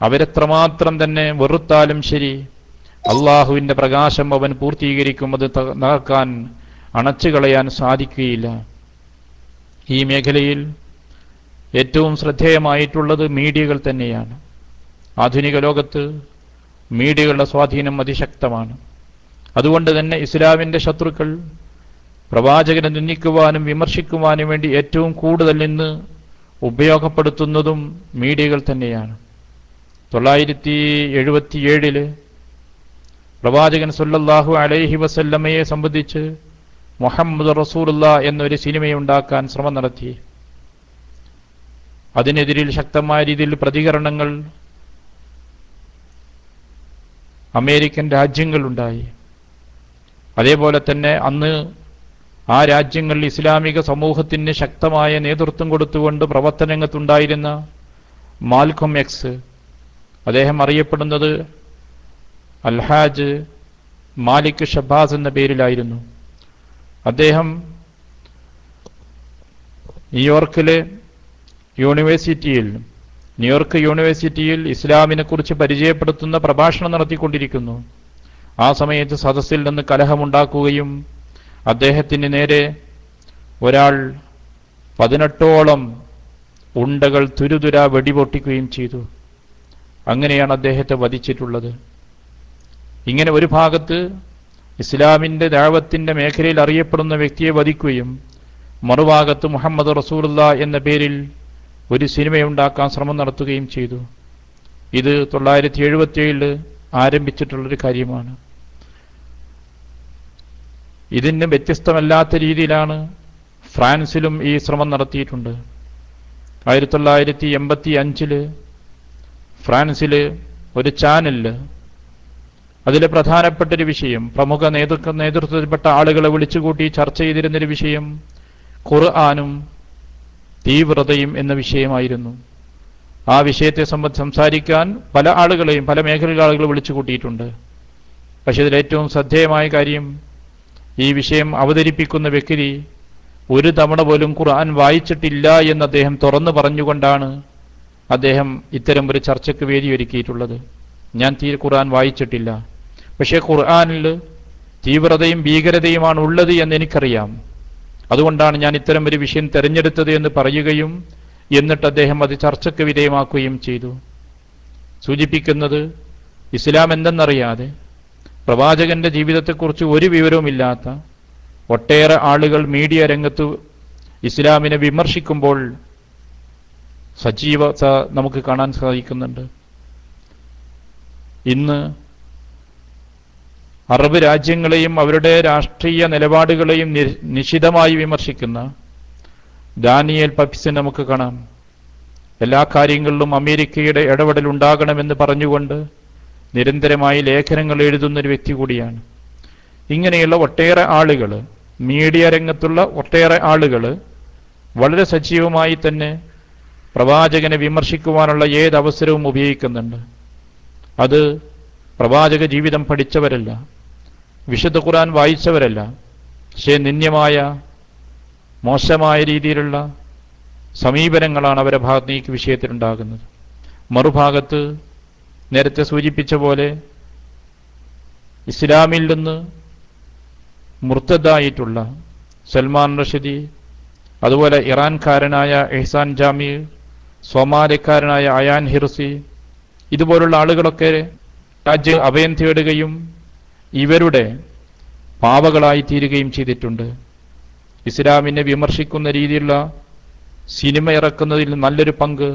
അവരെത്രമാത്രം തന്നെ വെറുത്താലും ശരി, അള്ളാഹുവിൻ്റെ പ്രകാശം അവൻ പൂർത്തീകരിക്കും. അത് തകർക്കാൻ, അണച്ചു കളയാൻ സാധിക്കുകയില്ല. ഈ മേഖലയിൽ ഏറ്റവും ശ്രദ്ധേയമായിട്ടുള്ളത് മീഡിയകൾ തന്നെയാണ്. ആധുനിക ലോകത്ത് മീഡിയകളുടെ സ്വാധീനം അതിശക്തമാണ്. അതുകൊണ്ട് തന്നെ ഇസ്ലാമിൻ്റെ ശത്രുക്കൾ പ്രവാചകനെ നിന്ദിക്കുവാനും വിമർശിക്കുവാനും വേണ്ടി ഏറ്റവും കൂടുതൽ ഇന്ന് ഉപയോഗപ്പെടുത്തുന്നതും മീഡിയകൾ തന്നെയാണ്. 977 പ്രവാചകൻ സല്ലല്ലാഹു അലൈഹി വസല്ലമയെ സംബന്ധിച്ച് മുഹമ്മദ് റസൂലുള്ളാഹ് എന്നൊരു സിനിമയുണ്ടാക്കാൻ ശ്രമം നടത്തി. അതിനെതിരിൽ ശക്തമായ രീതിയിൽ പ്രതികരണങ്ങൾ അമേരിക്കൻ രാജ്യങ്ങളുണ്ടായി. അതേപോലെ തന്നെ അന്ന് ആ രാജ്യങ്ങളിൽ ഇസ്ലാമിക സമൂഹത്തിന് ശക്തമായ നേതൃത്വം കൊടുത്തുകൊണ്ട് പ്രവർത്തനരംഗത്തുണ്ടായിരുന്ന മാൽക്കം എക്സ്, അദ്ദേഹം അറിയപ്പെടുന്നത് അൽഹാജ് മാലിക് ഷബാസ് എന്ന പേരിലായിരുന്നു. അദ്ദേഹം ന്യൂയോർക്ക് യൂണിവേഴ്സിറ്റിയിൽ ഇസ്ലാമിനെ കുറിച്ച് പരിചയപ്പെടുത്തുന്ന പ്രഭാഷണം നടത്തിക്കൊണ്ടിരിക്കുന്നു. ആ സമയത്ത് സദസ്സിൽ നിന്ന് കലഹമുണ്ടാക്കുകയും അദ്ദേഹത്തിന് നേരെ ഒരാൾ 18ഓളം ഉണ്ടകൾ തുരുതുര വെടിപൊട്ടിക്കുകയും ചെയ്തു. അങ്ങനെയാണ് അദ്ദേഹത്തെ വധിച്ചിട്ടുള്ളത്. ഇങ്ങനെ ഒരു ഭാഗത്ത് ഇസ്ലാമിന്റെ ദഅവത്തിന്റെ മേഖലയിൽ അറിയപ്പെടുന്ന വ്യക്തിയെ വധിക്കുകയും മറുഭാഗത്ത് മുഹമ്മദ് റസൂലുള്ളാഹ് എന്ന പേരിൽ ഒരു സിനിമയുണ്ടാക്കാൻ ശ്രമം നടത്തുകയും ചെയ്തു. ഇത് 1977 ആരംഭിച്ചിട്ടുള്ളൊരു കാര്യമാണ്. ഇതിന് വ്യത്യസ്തമല്ലാത്ത രീതിയിലാണ് ഫ്രാൻസിലും ഈ ശ്രമം നടത്തിയിട്ടുണ്ട്. 1985 ഫ്രാൻസിൽ ഒരു ചാനലിൽ അതിലെ പ്രധാനപ്പെട്ടൊരു വിഷയം, പ്രമുഖ നേതൃത്വത്തിൽപ്പെട്ട ആളുകളെ വിളിച്ചുകൂട്ടി ചർച്ച ചെയ്തിരുന്നൊരു വിഷയം ഖുർആനും തീവ്രതയും എന്ന വിഷയമായിരുന്നു. ആ വിഷയത്തെ സംസാരിക്കാൻ പല ആളുകളെയും പല മേഖലയിലെ ആളുകൾ വിളിച്ചു കൂട്ടിയിട്ടുണ്ട്. പക്ഷെ ഇതിലേറ്റവും ശ്രദ്ധേയമായ കാര്യം, ഈ വിഷയം അവതരിപ്പിക്കുന്ന വ്യക്തി ഒരു തവണ പോലും ഖുർആൻ വായിച്ചിട്ടില്ല എന്ന് അദ്ദേഹം തുറന്നു പറഞ്ഞുകൊണ്ടാണ് അദ്ദേഹം ഇത്തരം ഒരു ചർച്ചയ്ക്ക് വേദിയൊരുക്കിയിട്ടുള്ളത്. ഞാൻ ഖുർആൻ വായിച്ചിട്ടില്ല, പക്ഷേ ഖുർആനിൽ തീവ്രതയും ഭീകരതയുമാണ് ഉള്ളത് എന്ന് എനിക്കറിയാം, അതുകൊണ്ടാണ് ഞാൻ ഇത്തരം ഒരു വിഷയം തിരഞ്ഞെടുത്തത് എന്ന് പറയുകയും എന്നിട്ട് അദ്ദേഹം അത് ചർച്ചയ്ക്ക് വിധേയമാക്കുകയും ചെയ്തു. സൂചിപ്പിക്കുന്നത്, ഇസ്ലാം എന്തെന്നറിയാതെ പ്രവാചകന്റെ ജീവിതത്തെക്കുറിച്ച് ഒരു വിവരവുമില്ലാത്ത ഒട്ടേറെ ആളുകൾ മീഡിയ രംഗത്ത് ഇസ്ലാമിനെ വിമർശിക്കുമ്പോൾ സജീവത നമുക്ക് കാണാൻ സാധിക്കുന്നുണ്ട്. ഇന്ന് അറബ് രാജ്യങ്ങളെയും അവരുടെ രാഷ്ട്രീയ നിലപാടുകളെയും നിശിതമായി വിമർശിക്കുന്ന ഡാനിയേൽ പപ്പിസിനെ നമുക്ക് കാണാം. എല്ലാ കാര്യങ്ങളിലും അമേരിക്കയുടെ ഇടപെടൽ ഉണ്ടാകണമെന്ന് പറഞ്ഞുകൊണ്ട് നിരന്തരമായി ലേഖനങ്ങൾ എഴുതുന്നൊരു വ്യക്തി കൂടിയാണ്. ഇങ്ങനെയുള്ള ഒട്ടേറെ ആളുകൾ, മീഡിയ രംഗത്തുള്ള ഒട്ടേറെ ആളുകൾ വളരെ സജീവമായി തന്നെ പ്രവാചകനെ വിമർശിക്കുവാനുള്ള ഏതവസരവും ഉപയോഗിക്കുന്നുണ്ട്. അത് പ്രവാചക ജീവിതം പഠിച്ചവരല്ല, വിശുദ്ധ ഖുർആൻ വായിച്ചവരല്ല, പക്ഷേ നിന്ദ്യമായ മോശമായ രീതിയിലുള്ള സമീപനങ്ങളാണ് അവരുടെ ഭാഗത്ത് ഈ വിഷയത്തിലുണ്ടാകുന്നത്. മറുഭാഗത്ത് നേരത്തെ സൂചിപ്പിച്ച പോലെ ഇസ്ലാമിൽ നിന്ന് മുർത്തദായിട്ടുള്ള സൽമാൻ റഷീദി, അതുപോലെ ഇറാൻകാരനായ എഹ്സാൻ ജാമി, സോമാലിക്കാരനായ അയാൻ ഹിർസി, ഇതുപോലുള്ള ആളുകളൊക്കെ രാജ്യം അഭയം തേടുകയും ഇവരുടെ പാവകളായി തീരുകയും ചെയ്തിട്ടുണ്ട്. ഇസ്ലാമിനെ വിമർശിക്കുന്ന രീതിയിലുള്ള സിനിമ ഇറക്കുന്നതിൽ നല്ലൊരു പങ്ക്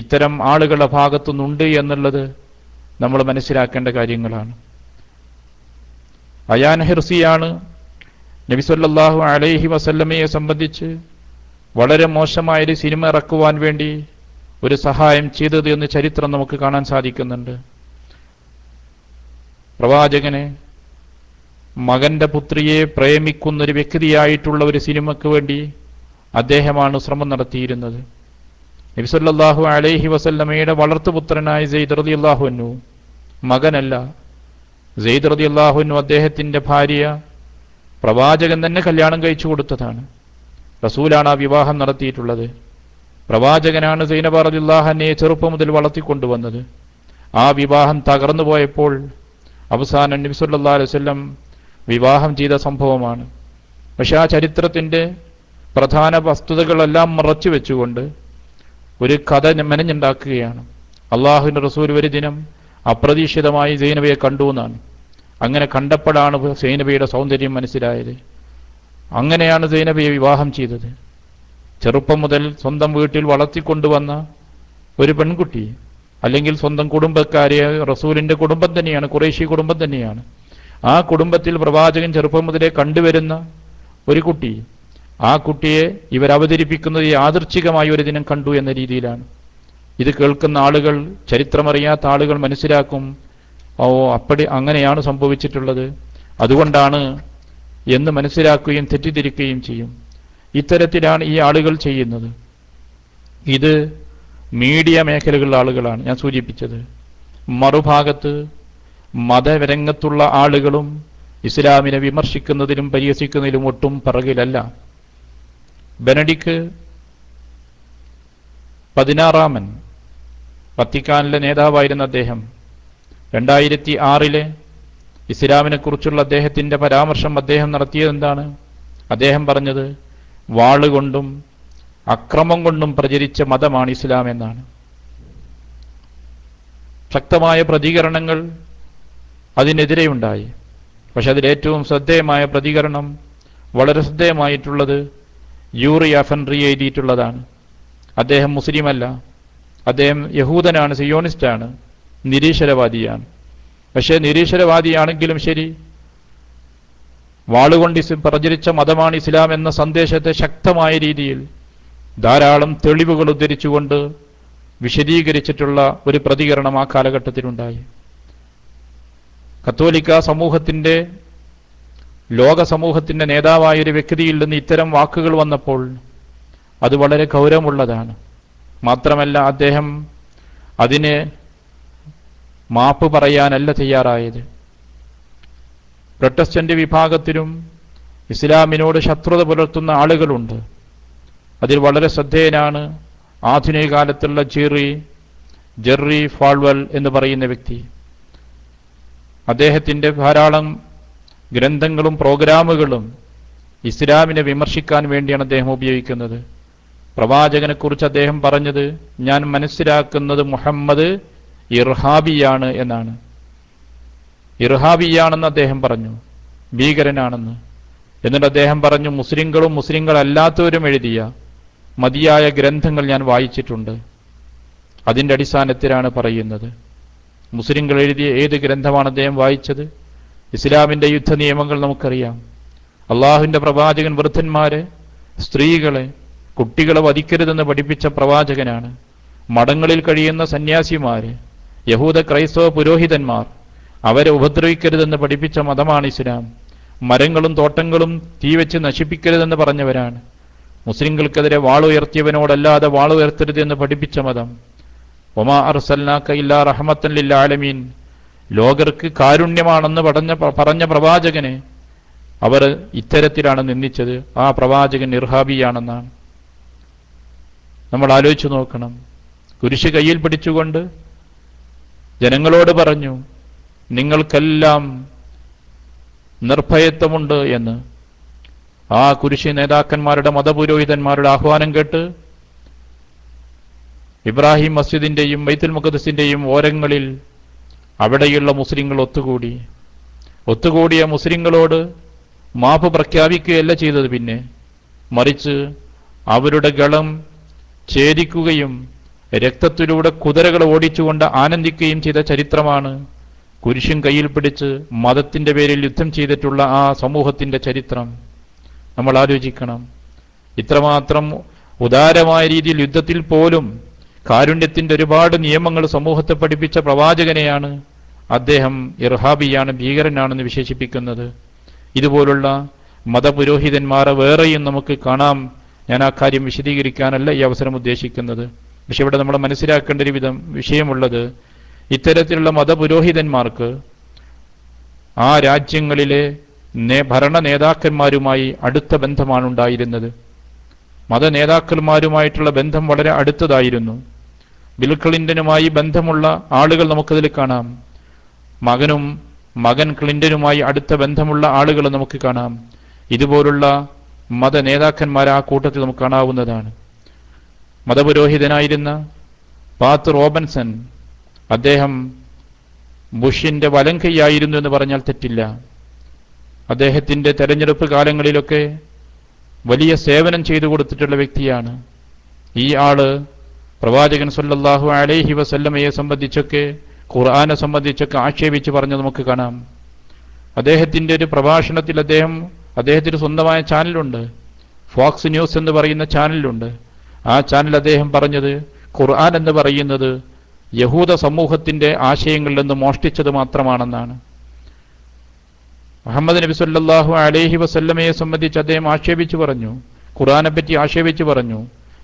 ഇത്തരം ആളുകളുടെ ഭാഗത്തുനിന്നുണ്ട് എന്നുള്ളത് നമ്മൾ മനസ്സിലാക്കേണ്ട കാര്യങ്ങളാണ്. അയാൻ ഹിർസിയാണ് നബി സല്ലല്ലാഹു അലൈഹി വസല്ലമയെ സംബന്ധിച്ച് വളരെ മോശമായൊരു സിനിമ ഇറക്കുവാൻ വേണ്ടി ഒരു സഹായം ചെയ്തത് എന്ന് ചരിത്രം നമുക്ക് കാണാൻ സാധിക്കുന്നുണ്ട്. പ്രവാചകനെ, മകന്റെ പുത്രിയെ പ്രേമിക്കുന്നൊരു വ്യക്തിയായിട്ടുള്ള ഒരു സിനിമയ്ക്ക് വേണ്ടി അദ്ദേഹമാണ് ശ്രമം നടത്തിയിരുന്നത്. നബി സല്ലല്ലാഹു അലൈഹി വസല്ലമയുടെ വളർത്തുപുത്രനായ സെയ്ദ് റളിയല്ലാഹു അൻഹു, മകനല്ല, സെയ്ദ് റളിയല്ലാഹു അൻഹു അദ്ദേഹത്തിന്റെ ഭാര്യ പ്രവാചകൻ തന്നെ കല്യാണം കഴിച്ചു കൊടുത്തതാണ്. റസൂലാണ് ആ വിവാഹം നടത്തിയിട്ടുള്ളത്. പ്രവാചകനാണ് സൈനബ റളിയല്ലാഹു അൻഹയെ ചെറുപ്പം മുതൽ വളർത്തിക്കൊണ്ടുവന്നത്. ആ വിവാഹം തകർന്നു പോയപ്പോൾ അവസാനം നബി സല്ലല്ലാഹു അലൈഹി വസല്ലം വിവാഹം ചെയ്ത സംഭവമാണ്. പക്ഷെ ആ ചരിത്രത്തിന്റെ പ്രധാന വസ്തുതകളെല്ലാം മറച്ചു വെച്ചുകൊണ്ട് ഒരു കഥ മെനഞ്ഞുണ്ടാക്കുകയാണ്. അള്ളാഹുവിന്റെ റസൂൽ ഒരു ദിനം അപ്രതീക്ഷിതമായി സൈനബയെ കണ്ടു എന്നാണ്. അങ്ങനെ കണ്ടപ്പോഴാണ് സൈനബയുടെ സൗന്ദര്യം മനസ്സിലായത്. അങ്ങനെയാണ് സൈനബയെ വിവാഹം ചെയ്തത്. ചെറുപ്പം മുതൽ സ്വന്തം വീട്ടിൽ വളർത്തിക്കൊണ്ടുവന്ന ഒരു പെൺകുട്ടി അല്ലെങ്കിൽ സ്വന്തം കുടുംബക്കാരെ, റസൂലിന്റെ കുടുംബം തന്നെയാണ്, ഖുറൈശി കുടുംബം തന്നെയാണ്. ആ കുടുംബത്തിൽ പ്രവാചകൻ ചെറുപ്പം മുതലേ കണ്ടുവരുന്ന ഒരു കുട്ടി, ആ കുട്ടിയെ ഇവരവതരിപ്പിക്കുന്നത് യാദൃച്ഛികമായ ഒരു ദിനം കണ്ടു എന്ന രീതിയിലാണ്. ഇത് കേൾക്കുന്ന ആളുകൾ, ചരിത്രമറിയാത്ത ആളുകൾ മനസ്സിലാക്കും, അങ്ങനെയാണ് സംഭവിച്ചിട്ടുള്ളത്, അതുകൊണ്ടാണ് എന്ന് മനസ്സിലാക്കുകയും തെറ്റിദ്ധരിക്കുകയും ചെയ്യും. ഇത്തരത്തിലാണ് ഈ ആളുകൾ ചെയ്യുന്നത്. ഇത് മീഡിയ മേഖലകളിലുള്ള ആളുകളാണ് ഞാൻ സൂചിപ്പിച്ചത്. മറുഭാഗത്ത് മതരംഗത്തുള്ള ആളുകളും ഇസ്ലാമിനെ വിമർശിക്കുന്നതിലും പരിഹസിക്കുന്നതിലും ഒട്ടും പിറകിലല്ല. ബെനഡിക്ട് 16 വത്തിക്കാനിലെ നേതാവായിരുന്ന അദ്ദേഹം 2006 ഇസ്ലാമിനെ കുറിച്ചുള്ള അദ്ദേഹത്തിന്റെ പരാമർശം അദ്ദേഹം നടത്തിയത് എന്താണ്? അദ്ദേഹം പറഞ്ഞത് വാളുകൊണ്ടും അക്രമം കൊണ്ടും പ്രചരിച്ച മതമാണ് ഇസ്ലാം എന്നാണ്. ശക്തമായ പ്രതികരണങ്ങൾ അതിനെതിരെയുണ്ടായി. പക്ഷെ അതിലേറ്റവും ശ്രദ്ധേയമായ പ്രതികരണം, വളരെ ശ്രദ്ധേയമായിട്ടുള്ളത് യൂറി അഫൻറി എഴുതിയിട്ടുള്ളതാണ്. അദ്ദേഹം മുസ്ലിമല്ല, അദ്ദേഹം യഹൂദനാണ്, സിയോണിസ്റ്റാണ്, നിരീശ്വരവാദിയാണ്. പക്ഷേ നിരീശ്വരവാദിയാണെങ്കിലും ശരി, വാളുകൊണ്ട് പ്രചരിച്ച മതമാണ് ഇസ്ലാം എന്ന സന്ദേശത്തെ ശക്തമായ രീതിയിൽ ധാരാളം തെളിവുകൾ ഉദ്ധരിച്ചുകൊണ്ട് വിശദീകരിച്ചിട്ടുള്ള ഒരു പ്രതികരണം ആ കാലഘട്ടത്തിലുണ്ടായി. കത്തോലിക്ക സമൂഹത്തിന്റെ, ലോക സമൂഹത്തിന്റെ നേതാവായ ഒരു വ്യക്തിയിൽ നിന്ന് ഇത്തരം വാക്കുകൾ വന്നപ്പോൾ അത് വളരെ ഗൗരവമുള്ളതാണ്. മാത്രമല്ല, അദ്ദേഹം അതിന് മാപ്പ് പറയാനല്ല തയ്യാറായത്. പ്രൊട്ടസ്റ്റന്റ് വിഭാഗത്തിലും ഇസ്ലാമിനോട് ശത്രുത പുലർത്തുന്ന ആളുകളുണ്ട്. അതിൽ വളരെ ശ്രദ്ധേയനാണ് ആധുനിക കാലത്തുള്ള ജെറി ഫാൾവെൽ എന്ന് പറയുന്ന വ്യക്തി. അദ്ദേഹത്തിന്റെ ധാരാളം ഗ്രന്ഥങ്ങളും പ്രോഗ്രാമുകളും ഇസ്ലാമിനെ വിമർശിക്കാൻ വേണ്ടിയാണ് അദ്ദേഹം ഉപയോഗിക്കുന്നത്. പ്രവാചകനെക്കുറിച്ച് അദ്ദേഹം പറഞ്ഞത്, ഞാൻ മനസ്സിലാക്കുന്നത് മുഹമ്മദ് ഇർഹാബിയാണ് എന്നാണ്. ഇർഹാബിയാണെന്ന് അദ്ദേഹം പറഞ്ഞു, ഭീകരനാണെന്ന്. എന്നിട്ട് അദ്ദേഹം പറഞ്ഞു, മുസ്ലിങ്ങളും മുസ്ലിങ്ങളല്ലാത്തവരും എഴുതിയ മതിയായ ഗ്രന്ഥങ്ങൾ ഞാൻ വായിച്ചിട്ടുണ്ട്, അതിൻ്റെ അടിസ്ഥാനത്തിലാണ് പറയുന്നത്. മുസ്ലിങ്ങൾ എഴുതിയ ഏത് ഗ്രന്ഥമാണ് അദ്ദേഹം വായിച്ചത്? ഇസ്ലാമിൻ്റെ യുദ്ധ നിയമങ്ങൾ നമുക്കറിയാം. അള്ളാഹുവിൻ്റെ പ്രവാചകൻ വൃദ്ധന്മാരെ, സ്ത്രീകളെ, കുട്ടികളെ വധിക്കരുതെന്ന് പഠിപ്പിച്ച പ്രവാചകനാണ്. മഠങ്ങളിൽ കഴിയുന്ന സന്യാസിമാര്, യഹൂദ ക്രൈസ്തവ പുരോഹിതന്മാർ, അവരെ ഉപദ്രവിക്കരുതെന്ന് പഠിപ്പിച്ച മതമാണ് ഇസ്ലാം. മരങ്ങളും തോട്ടങ്ങളും തീവെച്ച് നശിപ്പിക്കരുതെന്ന് പറഞ്ഞവരാണ്. മുസ്ലിങ്ങൾക്കെതിരെ വാളുയർത്തിയവനോടല്ലാതെ വാളുയർത്തരുതെന്ന് പഠിപ്പിച്ച മതം. വമാ അർസൽനാക ഇല്ലാ റഹ്മത്തൻ ലിൽ ആലമീൻ, ലോകർക്ക് കാരുണ്യമാണെന്ന് പറഞ്ഞ പ്രവാചകനെ അവർ ഇത്തരത്തിലാണ് നിന്ദിച്ചത്. ആ പ്രവാചകൻ ഇർഹാബിയാണെന്നാണ്. നമ്മൾ ആലോചിച്ചു നോക്കണം. കുരിശ് കയ്യിൽ പിടിച്ചുകൊണ്ട് ജനങ്ങളോട് പറഞ്ഞു, നിങ്ങൾക്കെല്ലാം നിർഭയത്വമുണ്ട് എന്ന്. ആ കുരിശ് നേതാക്കന്മാരുടെ, മതപുരോഹിതന്മാരുടെ ആഹ്വാനം കേട്ട് ഇബ്രാഹിം മസ്ജിദിന്റെയും ബൈത്തുൽ മുഖദ്ദിസിന്റെയും ഓരങ്ങളിൽ അവിടെയുള്ള മുസ്ലിങ്ങൾ ഒത്തുകൂടിയ മുസ്ലിങ്ങളോട് മാപ്പ് പ്രഖ്യാപിക്കുകയല്ല ചെയ്തത്. പിന്നെ മറിച്ച് അവരുടെ ഗളം ഛേദിക്കുകയും രക്തത്തിലൂടെ കുതിരകൾ ഓടിച്ചുകൊണ്ട് ആനന്ദിക്കുകയും ചെയ്ത ചരിത്രമാണ് കുരിശും കയ്യിൽ പിടിച്ച് മതത്തിന്റെ പേരിൽ യുദ്ധം ചെയ്തിട്ടുള്ള ആ സമൂഹത്തിന്റെ ചരിത്രം. നമ്മൾ ആലോചിക്കണം. ഇത്രമാത്രം ഉദാരമായ രീതിയിൽ യുദ്ധത്തിൽ പോലും കാരുണ്യത്തിന്റെ ഒരുപാട് നിയമങ്ങൾ സമൂഹത്തെ പഠിപ്പിച്ച പ്രവാചകനെയാണ് അദ്ദേഹം ഇർഹാബിയാണ്, ഭീകരനാണെന്ന് വിശേഷിപ്പിക്കുന്നത്. ഇതുപോലുള്ള മതപുരോഹിതന്മാരെ വേറെയും നമുക്ക് കാണാം. ഞാൻ ആ കാര്യം വിശദീകരിക്കാനല്ല ഈ അവസരം ഉദ്ദേശിക്കുന്നത്. പക്ഷെ ഇവിടെ നമ്മൾ മനസ്സിലാക്കേണ്ട ഒരു വിഷയമുള്ളത്, ഇത്തരത്തിലുള്ള മതപുരോഹിതന്മാർക്ക് ആ രാജ്യങ്ങളിലെ ഭരണ നേതാക്കന്മാരുമായി അടുത്ത ബന്ധമാണ് ഉണ്ടായിരുന്നത്. മത നേതാക്കന്മാരുമായിട്ടുള്ള ബന്ധം വളരെ അടുത്തതായിരുന്നു. ബിൽ ക്ലിന്റനുമായി ബന്ധമുള്ള ആളുകൾ നമുക്കതിൽ കാണാം. മകൻ ക്ലിന്റനുമായി അടുത്ത ബന്ധമുള്ള ആളുകൾ നമുക്ക് കാണാം. ഇതുപോലുള്ള മത നേതാക്കന്മാർ ആ കൂട്ടത്തിൽ നമുക്ക് കാണാവുന്നതാണ്. മതപുരോഹിതനായിരുന്ന പാത്ത് റോബൻസൺ, അദ്ദേഹം ബുഷിന്റെ വലം കൈയായിരുന്നു എന്ന് പറഞ്ഞാൽ തെറ്റില്ല. അദ്ദേഹത്തിന്റെ തെരഞ്ഞെടുപ്പ് കാലങ്ങളിലൊക്കെ വലിയ സേവനം ചെയ്തു കൊടുത്തിട്ടുള്ള വ്യക്തിയാണ്. ഈ ആള് പ്രവാചകൻ സല്ലല്ലാഹു അലൈഹി വസല്ലമയെ സംബന്ധിച്ചൊക്കെ ഖുർആനെ സംബന്ധിച്ചൊക്കെ ആക്ഷേപിച്ച് പറഞ്ഞ് നമുക്ക് കാണാം. അദ്ദേഹത്തിന്റെ ഒരു പ്രഭാഷണത്തിൽ അദ്ദേഹത്തിന് സ്വന്തമായ ചാനലുണ്ട്, ഫോക്സ് ന്യൂസ് എന്ന് പറയുന്ന ചാനലുണ്ട്. ആ ചാനൽ അദ്ദേഹം പറഞ്ഞത് ഖുർആൻ എന്ന് പറയുന്നത് യഹൂദ സമൂഹത്തിന്റെ ആശയങ്ങളിൽ നിന്ന് മോഷ്ടിച്ചത് മാത്രമാണെന്നാണ്. മുഹമ്മദ് നബി സല്ലല്ലാഹു അലൈഹി വസല്ലമയെ സംബന്ധിച്ച് അദ്ദേഹം ആക്ഷേപിച്ചു പറഞ്ഞു, ഖുർആനെ പറ്റി ആക്ഷേപിച്ചു പറഞ്ഞു.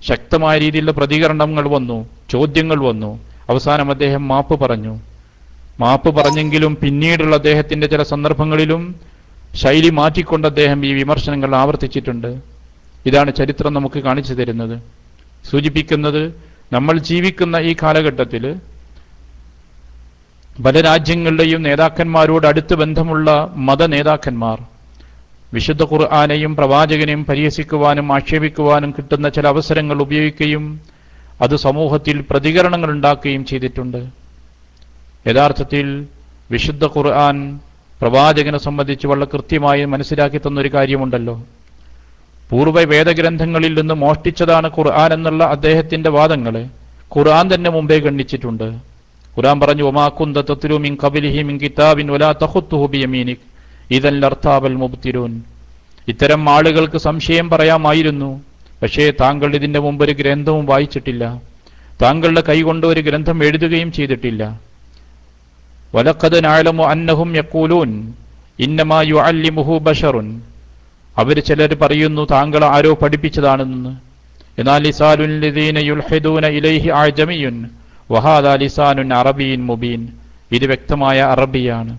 ശക്തമായ രീതിയിലുള്ള പ്രതികരണങ്ങൾ വന്നു, ചോദ്യങ്ങൾ വന്നു. അവസാനം അദ്ദേഹം മാപ്പ് പറഞ്ഞു. മാപ്പ് പറഞ്ഞെങ്കിലും പിന്നീടുള്ള അദ്ദേഹത്തിന്റെ ചില സന്ദർഭങ്ങളിലും ശൈലി മാറ്റിക്കൊണ്ട് അദ്ദേഹം ഈ വിമർശനങ്ങൾ ആവർത്തിച്ചിട്ടുണ്ട്. ഇതാണ് ചരിത്രം നമുക്ക് കാണിച്ചു തരുന്നത്, സൂചിപ്പിക്കുന്നത്. നമ്മൾ ജീവിക്കുന്ന ഈ കാലഘട്ടത്തിൽ പല രാജ്യങ്ങളുടെയും നേതാക്കന്മാരോട് അടുത്ത് ബന്ധമുള്ള മത നേതാക്കന്മാർ വിശുദ്ധ ഖുർആനെയും പ്രവാചകനെയും പരിഹസിക്കുവാനും ആക്ഷേപിക്കുവാനും കിട്ടുന്ന ചില അവസരങ്ങൾ ഉപയോഗിക്കുകയും അത് സമൂഹത്തിൽ പ്രതികരണങ്ങൾ ഉണ്ടാക്കുകയും ചെയ്തിട്ടുണ്ട്. യഥാർത്ഥത്തിൽ വിശുദ്ധ ഖുർആൻ പ്രവാചകനെ സംബന്ധിച്ച് വളരെ കൃത്യമായി മനസ്സിലാക്കി തന്നൊരു കാര്യമുണ്ടല്ലോ. പൂർവ്വ വേദഗ്രന്ഥങ്ങളിൽ നിന്ന് മോഷ്ടിച്ചതാണ് ഖുർആൻ എന്നുള്ള അദ്ദേഹത്തിന്റെ വാദങ്ങളെ ഖുർആൻ തന്നെ മുമ്പേ ഖണ്ഡിച്ചിട്ടുണ്ട്. ഖുർആൻ പറഞ്ഞു, വമാ കുന്ത തത്ലൂ മിൻ ഖബ്ലിഹി മിൻ കിതാബിൻ വലാ തഖുത്തുഹു ബിയമീനിക് ഇദൻ ലർതാബൽ മുബ്തിലൂൻ. ഇത്തരം ആളുകൾക്ക് സംശയം പറയാമായിരുന്നു, പക്ഷേ താങ്കൾ ഇതിന്റെ മുമ്പ് ഒരു ഗ്രന്ഥവും വായിച്ചിട്ടില്ല, താങ്കളുടെ കൈകൊണ്ട് ഒരു ഗ്രന്ഥം എഴുതുകയും ചെയ്തിട്ടില്ല. വലഖദ് നഅലമു അന്നഹും യഖൂലൂൻ ഇന്നമാ യുഅല്ലിമുഹു ബശറുൻ. അവർ ചിലർ പറയുന്നു താങ്കൾ ആരോ പഠിപ്പിച്ചതാണെന്ന്. എന്നാൽ ലിസാനുൽ ലദീന യുൽഹിദൂന ഇലൈഹി അഅജമിയുൻ വഹാദാ ലിസാനുൻ അറബിയ്യുൻ മുബീൻ. ഇത് വ്യക്തമായ അറബിയാണ്.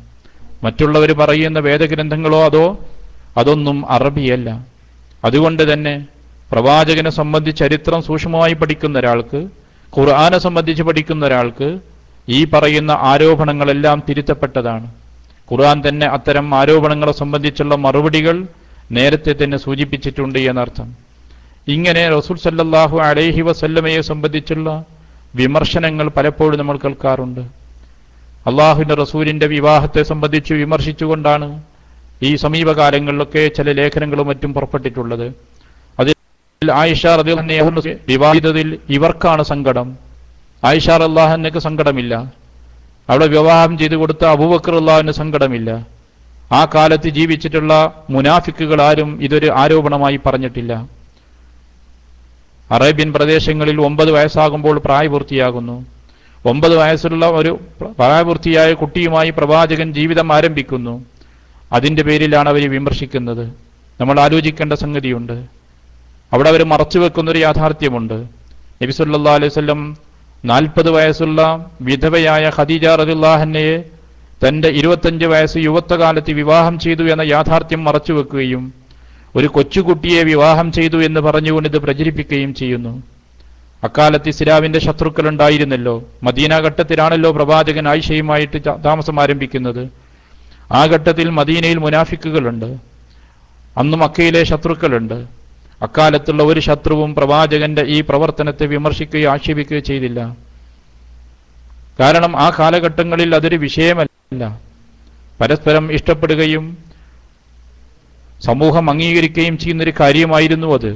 മറ്റുള്ളവർ പറയുന്ന വേദഗ്രന്ഥങ്ങളോ അതൊന്നും അറബിയല്ല. അതുകൊണ്ട് തന്നെ പ്രവാചകനെ സംബന്ധിച്ച് ചരിത്രം സൂക്ഷ്മമായി പഠിക്കുന്ന ഒരാൾക്ക്, ഖുർആനെ സംബന്ധിച്ച് പഠിക്കുന്ന ഒരാൾക്ക് ഈ പറയുന്ന ആരോപണങ്ങളെല്ലാം തിരുത്തപ്പെട്ടതാണ്. ഖുർആൻ തന്നെ അത്തരം ആരോപണങ്ങളെ സംബന്ധിച്ചുള്ള മറുപടികൾ നേരത്തെ തന്നെ സൂചിപ്പിച്ചിട്ടുണ്ട് എന്നർത്ഥം. ഇങ്ങനെ റസൂൽ സല്ലല്ലാഹു അലൈഹി വസല്ലമയെ സംബന്ധിച്ചുള്ള വിമർശനങ്ങൾ പലപ്പോഴും നമ്മൾ കേൾക്കാറുണ്ട്. അള്ളാഹുവിന്റെ റസൂലിന്റെ വിവാഹത്തെ സംബന്ധിച്ച് വിമർശിച്ചുകൊണ്ടാണ് ഈ സമീപകാലങ്ങളിലൊക്കെ ചില ലേഖനങ്ങളും മറ്റും പുറപ്പെട്ടിട്ടുള്ളത്. അതിൽ ആയിഷ റളിയല്ലാഹു അൻഹ വിവാഹിതത്തിൽ ഇവർക്കാണ് സങ്കടം, ആയിഷ റളിയല്ലാഹു അൻഹയ്ക്ക് സങ്കടമില്ല. അവിടെ വിവാഹം ചെയ്തു കൊടുത്ത അബൂബക്കർ റളിയല്ലാഹു അൻഹു സങ്കടമില്ല. ആ കാലത്ത് ജീവിച്ചിട്ടുള്ള മുനാഫിക്കുകൾ ആരും ഇതൊരു ആരോപണമായി പറഞ്ഞിട്ടില്ല. അറേബ്യൻ പ്രദേശങ്ങളിൽ 9 വയസ്സാകുമ്പോൾ പ്രായപൂർത്തിയാകുന്നു. 9 വയസ്സുള്ള ഒരു പ്രായപൂർത്തിയായ കുട്ടിയുമായി പ്രവാചകൻ ജീവിതം ആരംഭിക്കുന്നു. അതിൻ്റെ പേരിലാണ് അവർ വിമർശിക്കുന്നത്. നമ്മൾ ആലോചിക്കേണ്ട സംഗതിയുണ്ട്. അവിടെ അവർ മറച്ചുവെക്കുന്നൊരു യാഥാർത്ഥ്യമുണ്ട്. നബി സല്ലല്ലാഹു അലൈഹി വസല്ലം 40 വയസ്സുള്ള വിധവയായ ഖദീജ റളിയല്ലാഹു അൻഹയെ തന്റെ 25 വയസ്സ് യുവത്വകാലത്ത് വിവാഹം ചെയ്തു എന്ന യാഥാർത്ഥ്യം മറച്ചുവെക്കുകയും ഒരു കൊച്ചുകുട്ടിയെ വിവാഹം ചെയ്തു എന്ന് പറഞ്ഞുകൊണ്ട് ഇത് പ്രചരിപ്പിക്കുകയും ചെയ്യുന്നു. അക്കാലത്ത് ഇസ്ലാമിന്റെ ശത്രുക്കൾ ഉണ്ടായിരുന്നല്ലോ. മദീന ഘട്ടത്തിലാണല്ലോ പ്രവാചകൻ ആയിഷയുമായിട്ട് താമസം ആരംഭിക്കുന്നത്. ആ ഘട്ടത്തിൽ മദീനയിൽ മുനാഫിക്കുകളുണ്ട്, അന്ന് മക്കയിലെ ശത്രുക്കളുണ്ട്. അക്കാലത്തുള്ള ഒരു ശത്രുവും പ്രവാചകന്റെ ഈ പ്രവർത്തനത്തെ വിമർശിക്കുകയോ ആക്ഷേപിക്കുകയോ ചെയ്തില്ല. കാരണം ആ കാലഘട്ടങ്ങളിൽ അതൊരു വിഷയമല്ല. പരസ്പരം ഇഷ്ടപ്പെടുകയും സമൂഹം അംഗീകരിക്കുകയും ചെയ്യുന്നൊരു കാര്യമായിരുന്നു അത്.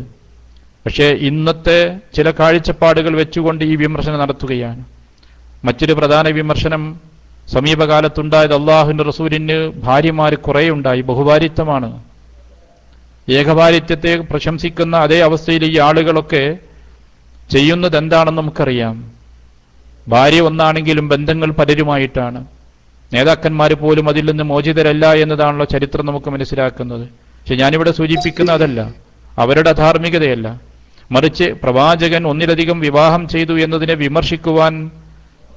പക്ഷേ ഇന്നത്തെ ചില കാഴ്ചപ്പാടുകൾ വെച്ചുകൊണ്ട് ഈ വിമർശനം നടത്തുകയാണ്. മറ്റൊരു പ്രധാന വിമർശനം സമീപകാലത്തുണ്ടായത് അള്ളാഹുവിന്റെ റസൂലിന് ഭാര്യമാർ കുറേ ഉണ്ടായി, ബഹുഭാരിത്വമാണ്. ഏകഭാരിത്വത്തെ പ്രശംസിക്കുന്ന അതേ അവസ്ഥയിൽ ഈ ആളുകളൊക്കെ ചെയ്യുന്നത് എന്താണെന്ന് നമുക്കറിയാം. ഭാര്യ ഒന്നാണെങ്കിലും ബന്ധങ്ങൾ പലരുമായിട്ടാണ്. നേതാക്കന്മാർ പോലും അതിൽ നിന്ന് മോചിതരല്ല എന്നതാണല്ലോ ചരിത്രം നമുക്ക് മനസ്സിലാക്കുന്നത്. പക്ഷെ ഞാനിവിടെ സൂചിപ്പിക്കുന്ന അതല്ല, അവരുടെ ധാർമ്മികതയല്ല. മറിച്ച് പ്രവാചകൻ ഒന്നിലധികം വിവാഹം ചെയ്തു എന്നതിനെ വിമർശിക്കുവാൻ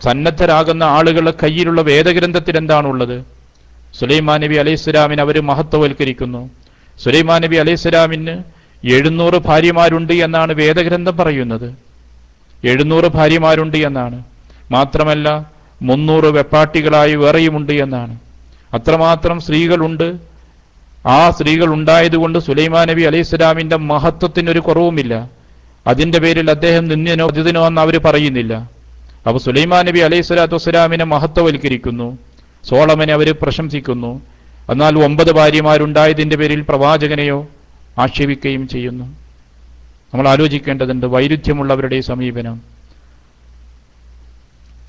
സന്നദ്ധരാകുന്ന ആളുകളുടെ കയ്യിലുള്ള വേദഗ്രന്ഥത്തിൽ എന്താണുള്ളത്? സുലൈമാൻ നബി അലൈഹിസ്സലാമിനെ അവർ മഹത്വവൽക്കരിക്കുന്നു. സുലൈമാൻ നബി അലൈഹിസ്സലാമിന് 700 ഭാര്യമാരുണ്ട് എന്നാണ് വേദഗ്രന്ഥം പറയുന്നത്. 700 ഭാര്യമാരുണ്ട് എന്നാണ്. മാത്രമല്ല 300 വെപ്പാട്ടികളായി വേറെയുമുണ്ട് എന്നാണ്. അത്രമാത്രം സ്ത്രീകളുണ്ട്. ആ സ്ത്രീകൾ ഉണ്ടായതുകൊണ്ട് സുലൈമാൻ നബി അലൈഹിസ്സലാമിന്റെ മഹത്വത്തിനൊരു കുറവുമില്ല. അതിന്റെ പേരിൽ അദ്ദേഹം നിന്ദിനോ അതിഥിനോ എന്ന് അവർ പറയുന്നില്ല. അപ്പൊ സുലൈമാൻ നബി അലൈഹിസ്സലാത്തു വസ്സലാമിനെ മഹത്വവൽക്കരിക്കുന്നു, സോളമനെ അവർ പ്രശംസിക്കുന്നു. എന്നാൽ 9 ഭാര്യമാരുണ്ടായതിന്റെ പേരിൽ പ്രവാചകനെയോ ആക്ഷേപിക്കുകയും ചെയ്യുന്നു. നമ്മൾ ആലോചിക്കേണ്ടതുണ്ട് വൈരുദ്ധ്യമുള്ളവരുടെ സമീപനം.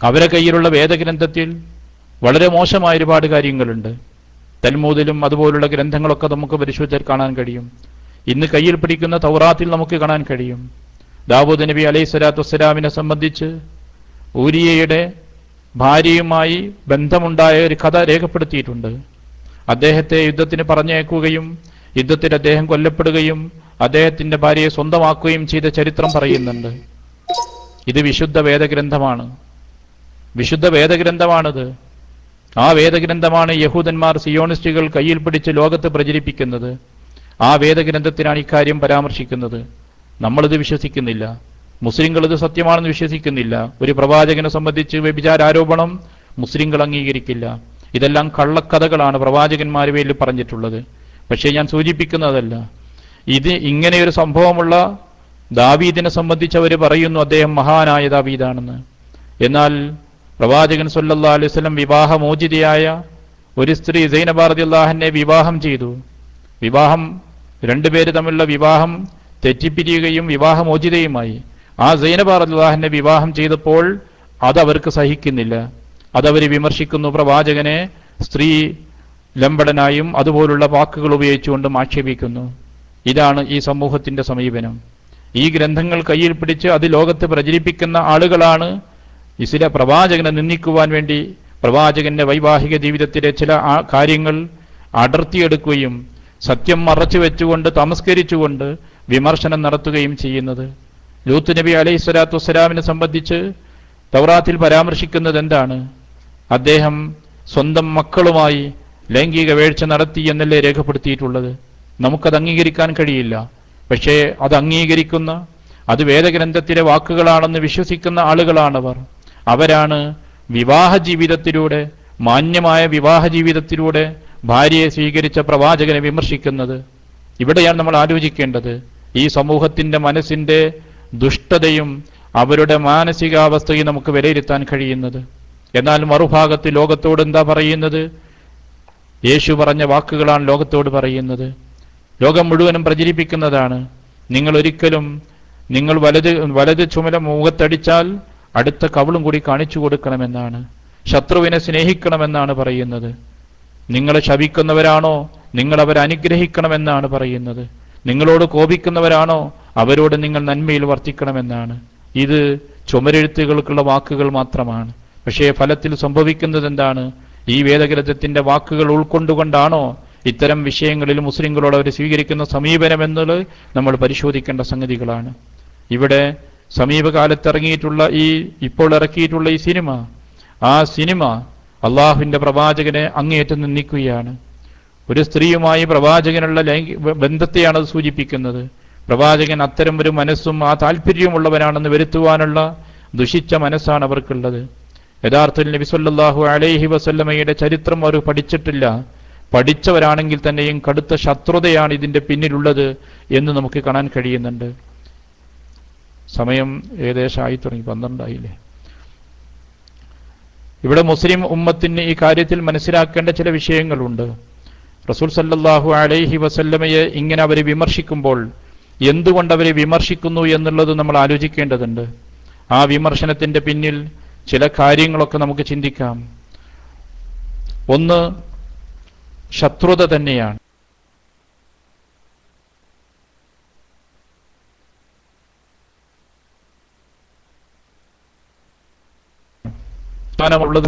അവരെ കയ്യിലുള്ള വേദഗ്രന്ഥത്തിൽ വളരെ മോശമായ ഒരുപാട് കാര്യങ്ങളുണ്ട്. തൽമൂദിലും അതുപോലുള്ള ഗ്രന്ഥങ്ങളൊക്കെ നമുക്ക് പരിശോധിച്ചാൽ കാണാൻ കഴിയും. ഇന്ന് കയ്യിൽ പിടിക്കുന്ന തൗറാത്തിൽ നമുക്ക് കാണാൻ കഴിയും. ദാവൂദ് നബി അലൈഹി സ്വലാത്തു വസ്സലാമിനെ സംബന്ധിച്ച് ഊരിയയുടെ ഭാര്യയുമായി ബന്ധമുണ്ടായ ഒരു കഥ രേഖപ്പെടുത്തിയിട്ടുണ്ട്. അദ്ദേഹത്തെ യുദ്ധത്തിന് പറഞ്ഞയക്കുകയും യുദ്ധത്തിൽ അദ്ദേഹം കൊല്ലപ്പെടുകയും അദ്ദേഹത്തിന്റെ ഭാര്യയെ സ്വന്തമാക്കുകയും ചെയ്ത ചരിത്രം പറയുന്നുണ്ട്. ഇത് വിശുദ്ധ വേദഗ്രന്ഥമാണ്. വിശുദ്ധ വേദഗ്രന്ഥമാണിത്. ആ വേദഗ്രന്ഥമാണ് യഹൂദന്മാർ സിയോണിസ്റ്റുകൾ കയ്യിൽ പിടിച്ച് ലോകത്ത് പ്രചരിപ്പിക്കുന്നത്. ആ വേദഗ്രന്ഥത്തിനാണ് ഇക്കാര്യം പരാമർശിക്കുന്നത്. നമ്മളിത് വിശ്വസിക്കുന്നില്ല. മുസ്ലിങ്ങൾ ഇത് സത്യമാണെന്ന് വിശ്വസിക്കുന്നില്ല. ഒരു പ്രവാചകനെ സംബന്ധിച്ച് വ്യഭിചാരോപണം മുസ്ലിങ്ങൾ അംഗീകരിക്കില്ല. ഇതെല്ലാം കള്ളക്കഥകളാണ് പ്രവാചകന്മാർ പേരിൽ പറഞ്ഞിട്ടുള്ളത്. പക്ഷേ ഞാൻ സൂചിപ്പിക്കുന്നതല്ല. ഇത് ഇങ്ങനെയൊരു സംഭവമുള്ള ദാവീദിനെ സംബന്ധിച്ച് അവർ പറയുന്നു അദ്ദേഹം മഹാനായ ദാവീദാണെന്ന്. എന്നാൽ പ്രവാചകൻ സല്ലല്ലാഹു അലൈഹി വസല്ലം വിവാഹമോചിതയായ ഒരു സ്ത്രീ സൈനബ റളിയല്ലാഹു അൻഹയെ വിവാഹം ചെയ്തു. വിവാഹം രണ്ടുപേര് തമ്മിലുള്ള വിവാഹം തെറ്റിപ്പിരിയുകയും വിവാഹമോചിതയുമായി. ആ സൈനബ റളിയല്ലാഹു അൻഹയെ വിവാഹം ചെയ്തപ്പോൾ അതവർക്ക് സഹിക്കുന്നില്ല. അതവർ വിമർശിക്കുന്നു. പ്രവാചകനെ സ്ത്രീ ലംബടനായും അതുപോലുള്ള വാക്കുകൾ ഉപയോഗിച്ചുകൊണ്ടും ആക്ഷേപിക്കുന്നു. ഇതാണ് ഈ സമൂഹത്തിന്റെ സമീപനം. ഈ ഗ്രന്ഥങ്ങൾ കയ്യിൽ പിടിച്ച് അത് ലോകത്ത് പ്രചരിപ്പിക്കുന്ന ആളുകളാണ് പ്രവാചകനെ നിന്ദിക്കുവാൻ വേണ്ടി പ്രവാചകന്റെ വൈവാഹിക ജീവിതത്തിലെ ചില കാര്യങ്ങൾ അടർത്തിയെടുക്കുകയും സത്യം മറച്ചു വെച്ചുകൊണ്ട് തമസ്കരിച്ചുകൊണ്ട് വിമർശനം നടത്തുകയും ചെയ്യുന്നത്. ലൂത്ത് നബി അലൈഹി സ്വലാത്തു വസ്സലാമിനെ സംബന്ധിച്ച് തൗറാത്തിൽ പരാമർശിക്കുന്നത് എന്താണ്? അദ്ദേഹം സ്വന്തം മക്കളുമായി ലൈംഗിക വേഴ്ച നടത്തി എന്നല്ലേ രേഖപ്പെടുത്തിയിട്ടുള്ളത്. നമുക്കത് അംഗീകരിക്കാൻ കഴിയില്ല. പക്ഷേ അത് അംഗീകരിക്കുന്ന, അത് വേദഗ്രന്ഥത്തിലെ വാക്കുകളാണെന്ന് വിശ്വസിക്കുന്ന ആളുകളാണവർ. അവരാണ് വിവാഹ ജീവിതത്തിലൂടെ, മാന്യമായ വിവാഹ ജീവിതത്തിലൂടെ ഭാര്യയെ സ്വീകരിച്ച പ്രവാചകനെ വിമർശിക്കുന്നത്. ഇവിടെയാണ് നമ്മൾ ആലോചിക്കേണ്ടത്. ഈ സമൂഹത്തിന്റെ മനസ്സിന്റെ ദുഷ്ടതയും അവരുടെ മാനസികാവസ്ഥയും നമുക്ക് വിലയിരുത്താൻ കഴിയുന്നത്. എന്നാൽ മറുഭാഗത്ത് ലോകത്തോട് എന്താ പറയുന്നത്? യേശു പറഞ്ഞ വാക്കുകളാണ് ലോകത്തോട് പറയുന്നത്. ലോകം മുഴുവനും പ്രചരിപ്പിക്കുന്നതാണ്. നിങ്ങൾ വലത് ചുമല മുഖത്തടിച്ചാൽ അടുത്ത കവിളും കൂടി കാണിച്ചു കൊടുക്കണമെന്നാണ്. ശത്രുവിനെ സ്നേഹിക്കണമെന്നാണ് പറയുന്നത്. നിങ്ങളെ ശപിക്കുന്നവരാണോ നിങ്ങൾ അവരെ അനുഗ്രഹിക്കണമെന്നാണ് പറയുന്നത്. നിങ്ങളോട് കോപിക്കുന്നവരാണോ അവരോട് നിങ്ങൾ നന്മയിൽ വർത്തിക്കണമെന്നാണ്. ഇത് ചുമരെഴുത്തുകൾക്കുള്ള വാക്കുകൾ മാത്രമാണ്. പക്ഷേ ഫലത്തിൽ സംഭവിക്കുന്നത് എന്താണ്? ഈ വേദഗ്രന്ഥത്തിന്റെ വാക്കുകൾ ഉൾക്കൊണ്ടുകൊണ്ടാണോ ഇത്തരം വിഷയങ്ങളിൽ മുസ്ലിങ്ങളോട് അവർ സ്വീകരിക്കുന്ന സമീപനം എന്നുള്ളത് നമ്മൾ പരിശോധിക്കേണ്ട സംഗതികളാണ്. ഇവിടെ സമീപകാലത്ത് ഇറങ്ങിയിട്ടുള്ള ഇപ്പോൾ ഇറക്കിയിട്ടുള്ള ഈ സിനിമ, ആ സിനിമ അള്ളാഹുവിന്റെ പ്രവാചകനെ അങ്ങേയറ്റം നിന്ദിക്കുകയാണ്. ഒരു സ്ത്രീയുമായി പ്രവാചകനുള്ള ബന്ധത്തെയാണ് അത് സൂചിപ്പിക്കുന്നത്. പ്രവാചകൻ അത്തരം ഒരു മനസ്സും ആ താല്പര്യമുള്ളവനാണെന്ന് വരുത്തുവാനുള്ള ദുഷിച്ച മനസ്സാണ് അവർക്കുള്ളത്. യഥാർത്ഥത്തിൽ നബി സല്ലല്ലാഹു അലൈഹി വസല്ലമയുടെ ചരിത്രം അവർ പഠിച്ചിട്ടില്ല. പഠിച്ചവരാണെങ്കിൽ തന്നെയും കടുത്ത ശത്രുതയാണ് ഇതിന്റെ പിന്നിലുള്ളത് എന്ന് നമുക്ക് കാണാൻ കഴിയുന്നുണ്ട്. സമയം ഏകദേശം ആയി തുടങ്ങി, 12 ആയില്ലേ. ഇവിടെ മുസ്ലിം ഉമ്മത്തിന് ഈ കാര്യത്തിൽ മനസ്സിലാക്കേണ്ട ചില വിഷയങ്ങളുണ്ട്. റസൂൽ സല്ലല്ലാഹു അലൈഹി വസല്ലമയെ ഇങ്ങനെ അവരെ വിമർശിക്കുമ്പോൾ എന്തുകൊണ്ട് അവരെ വിമർശിക്കുന്നു എന്നുള്ളത് നമ്മൾ ആലോചിക്കേണ്ടതുണ്ട്. ആ വിമർശനത്തിന്റെ പിന്നിൽ ചില കാര്യങ്ങളൊക്കെ നമുക്ക് ചിന്തിക്കാം. ഒന്ന്, ശത്രുത തന്നെയാണ്.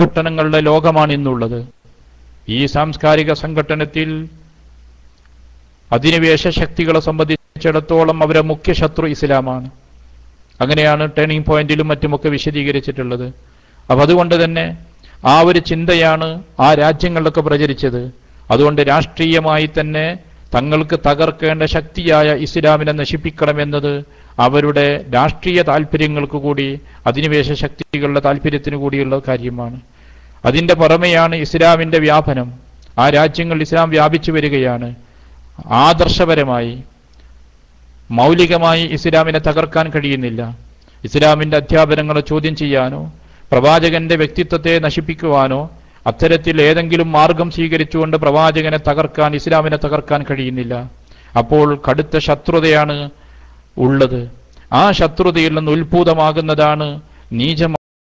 ഘട്ടനങ്ങളുടെ ലോകമാണ് ഇന്നുള്ളത്. ഈ സാംസ്കാരിക സംഘടനത്തിൽ അധിനിവേശ ശക്തികളെ സംബന്ധിച്ചിടത്തോളം അവരെ മുഖ്യ ശത്രു ഇസ്ലാമാണ്. അങ്ങനെയാണ് ടേണിംഗ് പോയിന്റിലും മറ്റുമൊക്കെ വിശദീകരിച്ചിട്ടുള്ളത്. അപ്പൊ അതുകൊണ്ട് തന്നെ ആ ഒരു ചിന്തയാണ് ആ രാജ്യങ്ങളിലൊക്കെ പ്രചരിച്ചത്. അതുകൊണ്ട് രാഷ്ട്രീയമായി തന്നെ തങ്ങൾക്ക് തകർക്കേണ്ട ശക്തിയായ ഇസ്ലാമിനെ നശിപ്പിക്കണമെന്നത് അവരുടെ രാഷ്ട്രീയ താല്പര്യങ്ങൾക്ക് കൂടി, അധിനിവേശ ശക്തികളുടെ താല്പര്യത്തിനു കൂടിയുള്ള കാര്യമാണ്. അതിന്റെ പുറമെയാണ് ഇസ്ലാമിന്റെ വ്യാപനം. ആ രാജ്യങ്ങൾ ഇസ്ലാം വ്യാപിച്ചു വരികയാണ്. ആദർശപരമായി, മൗലികമായി ഇസ്ലാമിനെ തകർക്കാൻ കഴിയുന്നില്ല. ഇസ്ലാമിന്റെ അധ്യാപനങ്ങളെ ചോദ്യം ചെയ്യാനോ പ്രവാചകന്റെ വ്യക്തിത്വത്തെ നശിപ്പിക്കുവാനോ അത്തരത്തിൽ ഏതെങ്കിലും മാർഗം സ്വീകരിച്ചുകൊണ്ട് പ്രവാചകനെ തകർക്കാൻ, ഇസ്ലാമിനെ തകർക്കാൻ കഴിയുന്നില്ല. അപ്പോൾ കടുത്ത ശത്രുതയാണ് ഉള്ളത്. ആ ശത്രുതയിൽ നിന്ന് ഉത്ഭൂതമാകുന്നതാണ് നീച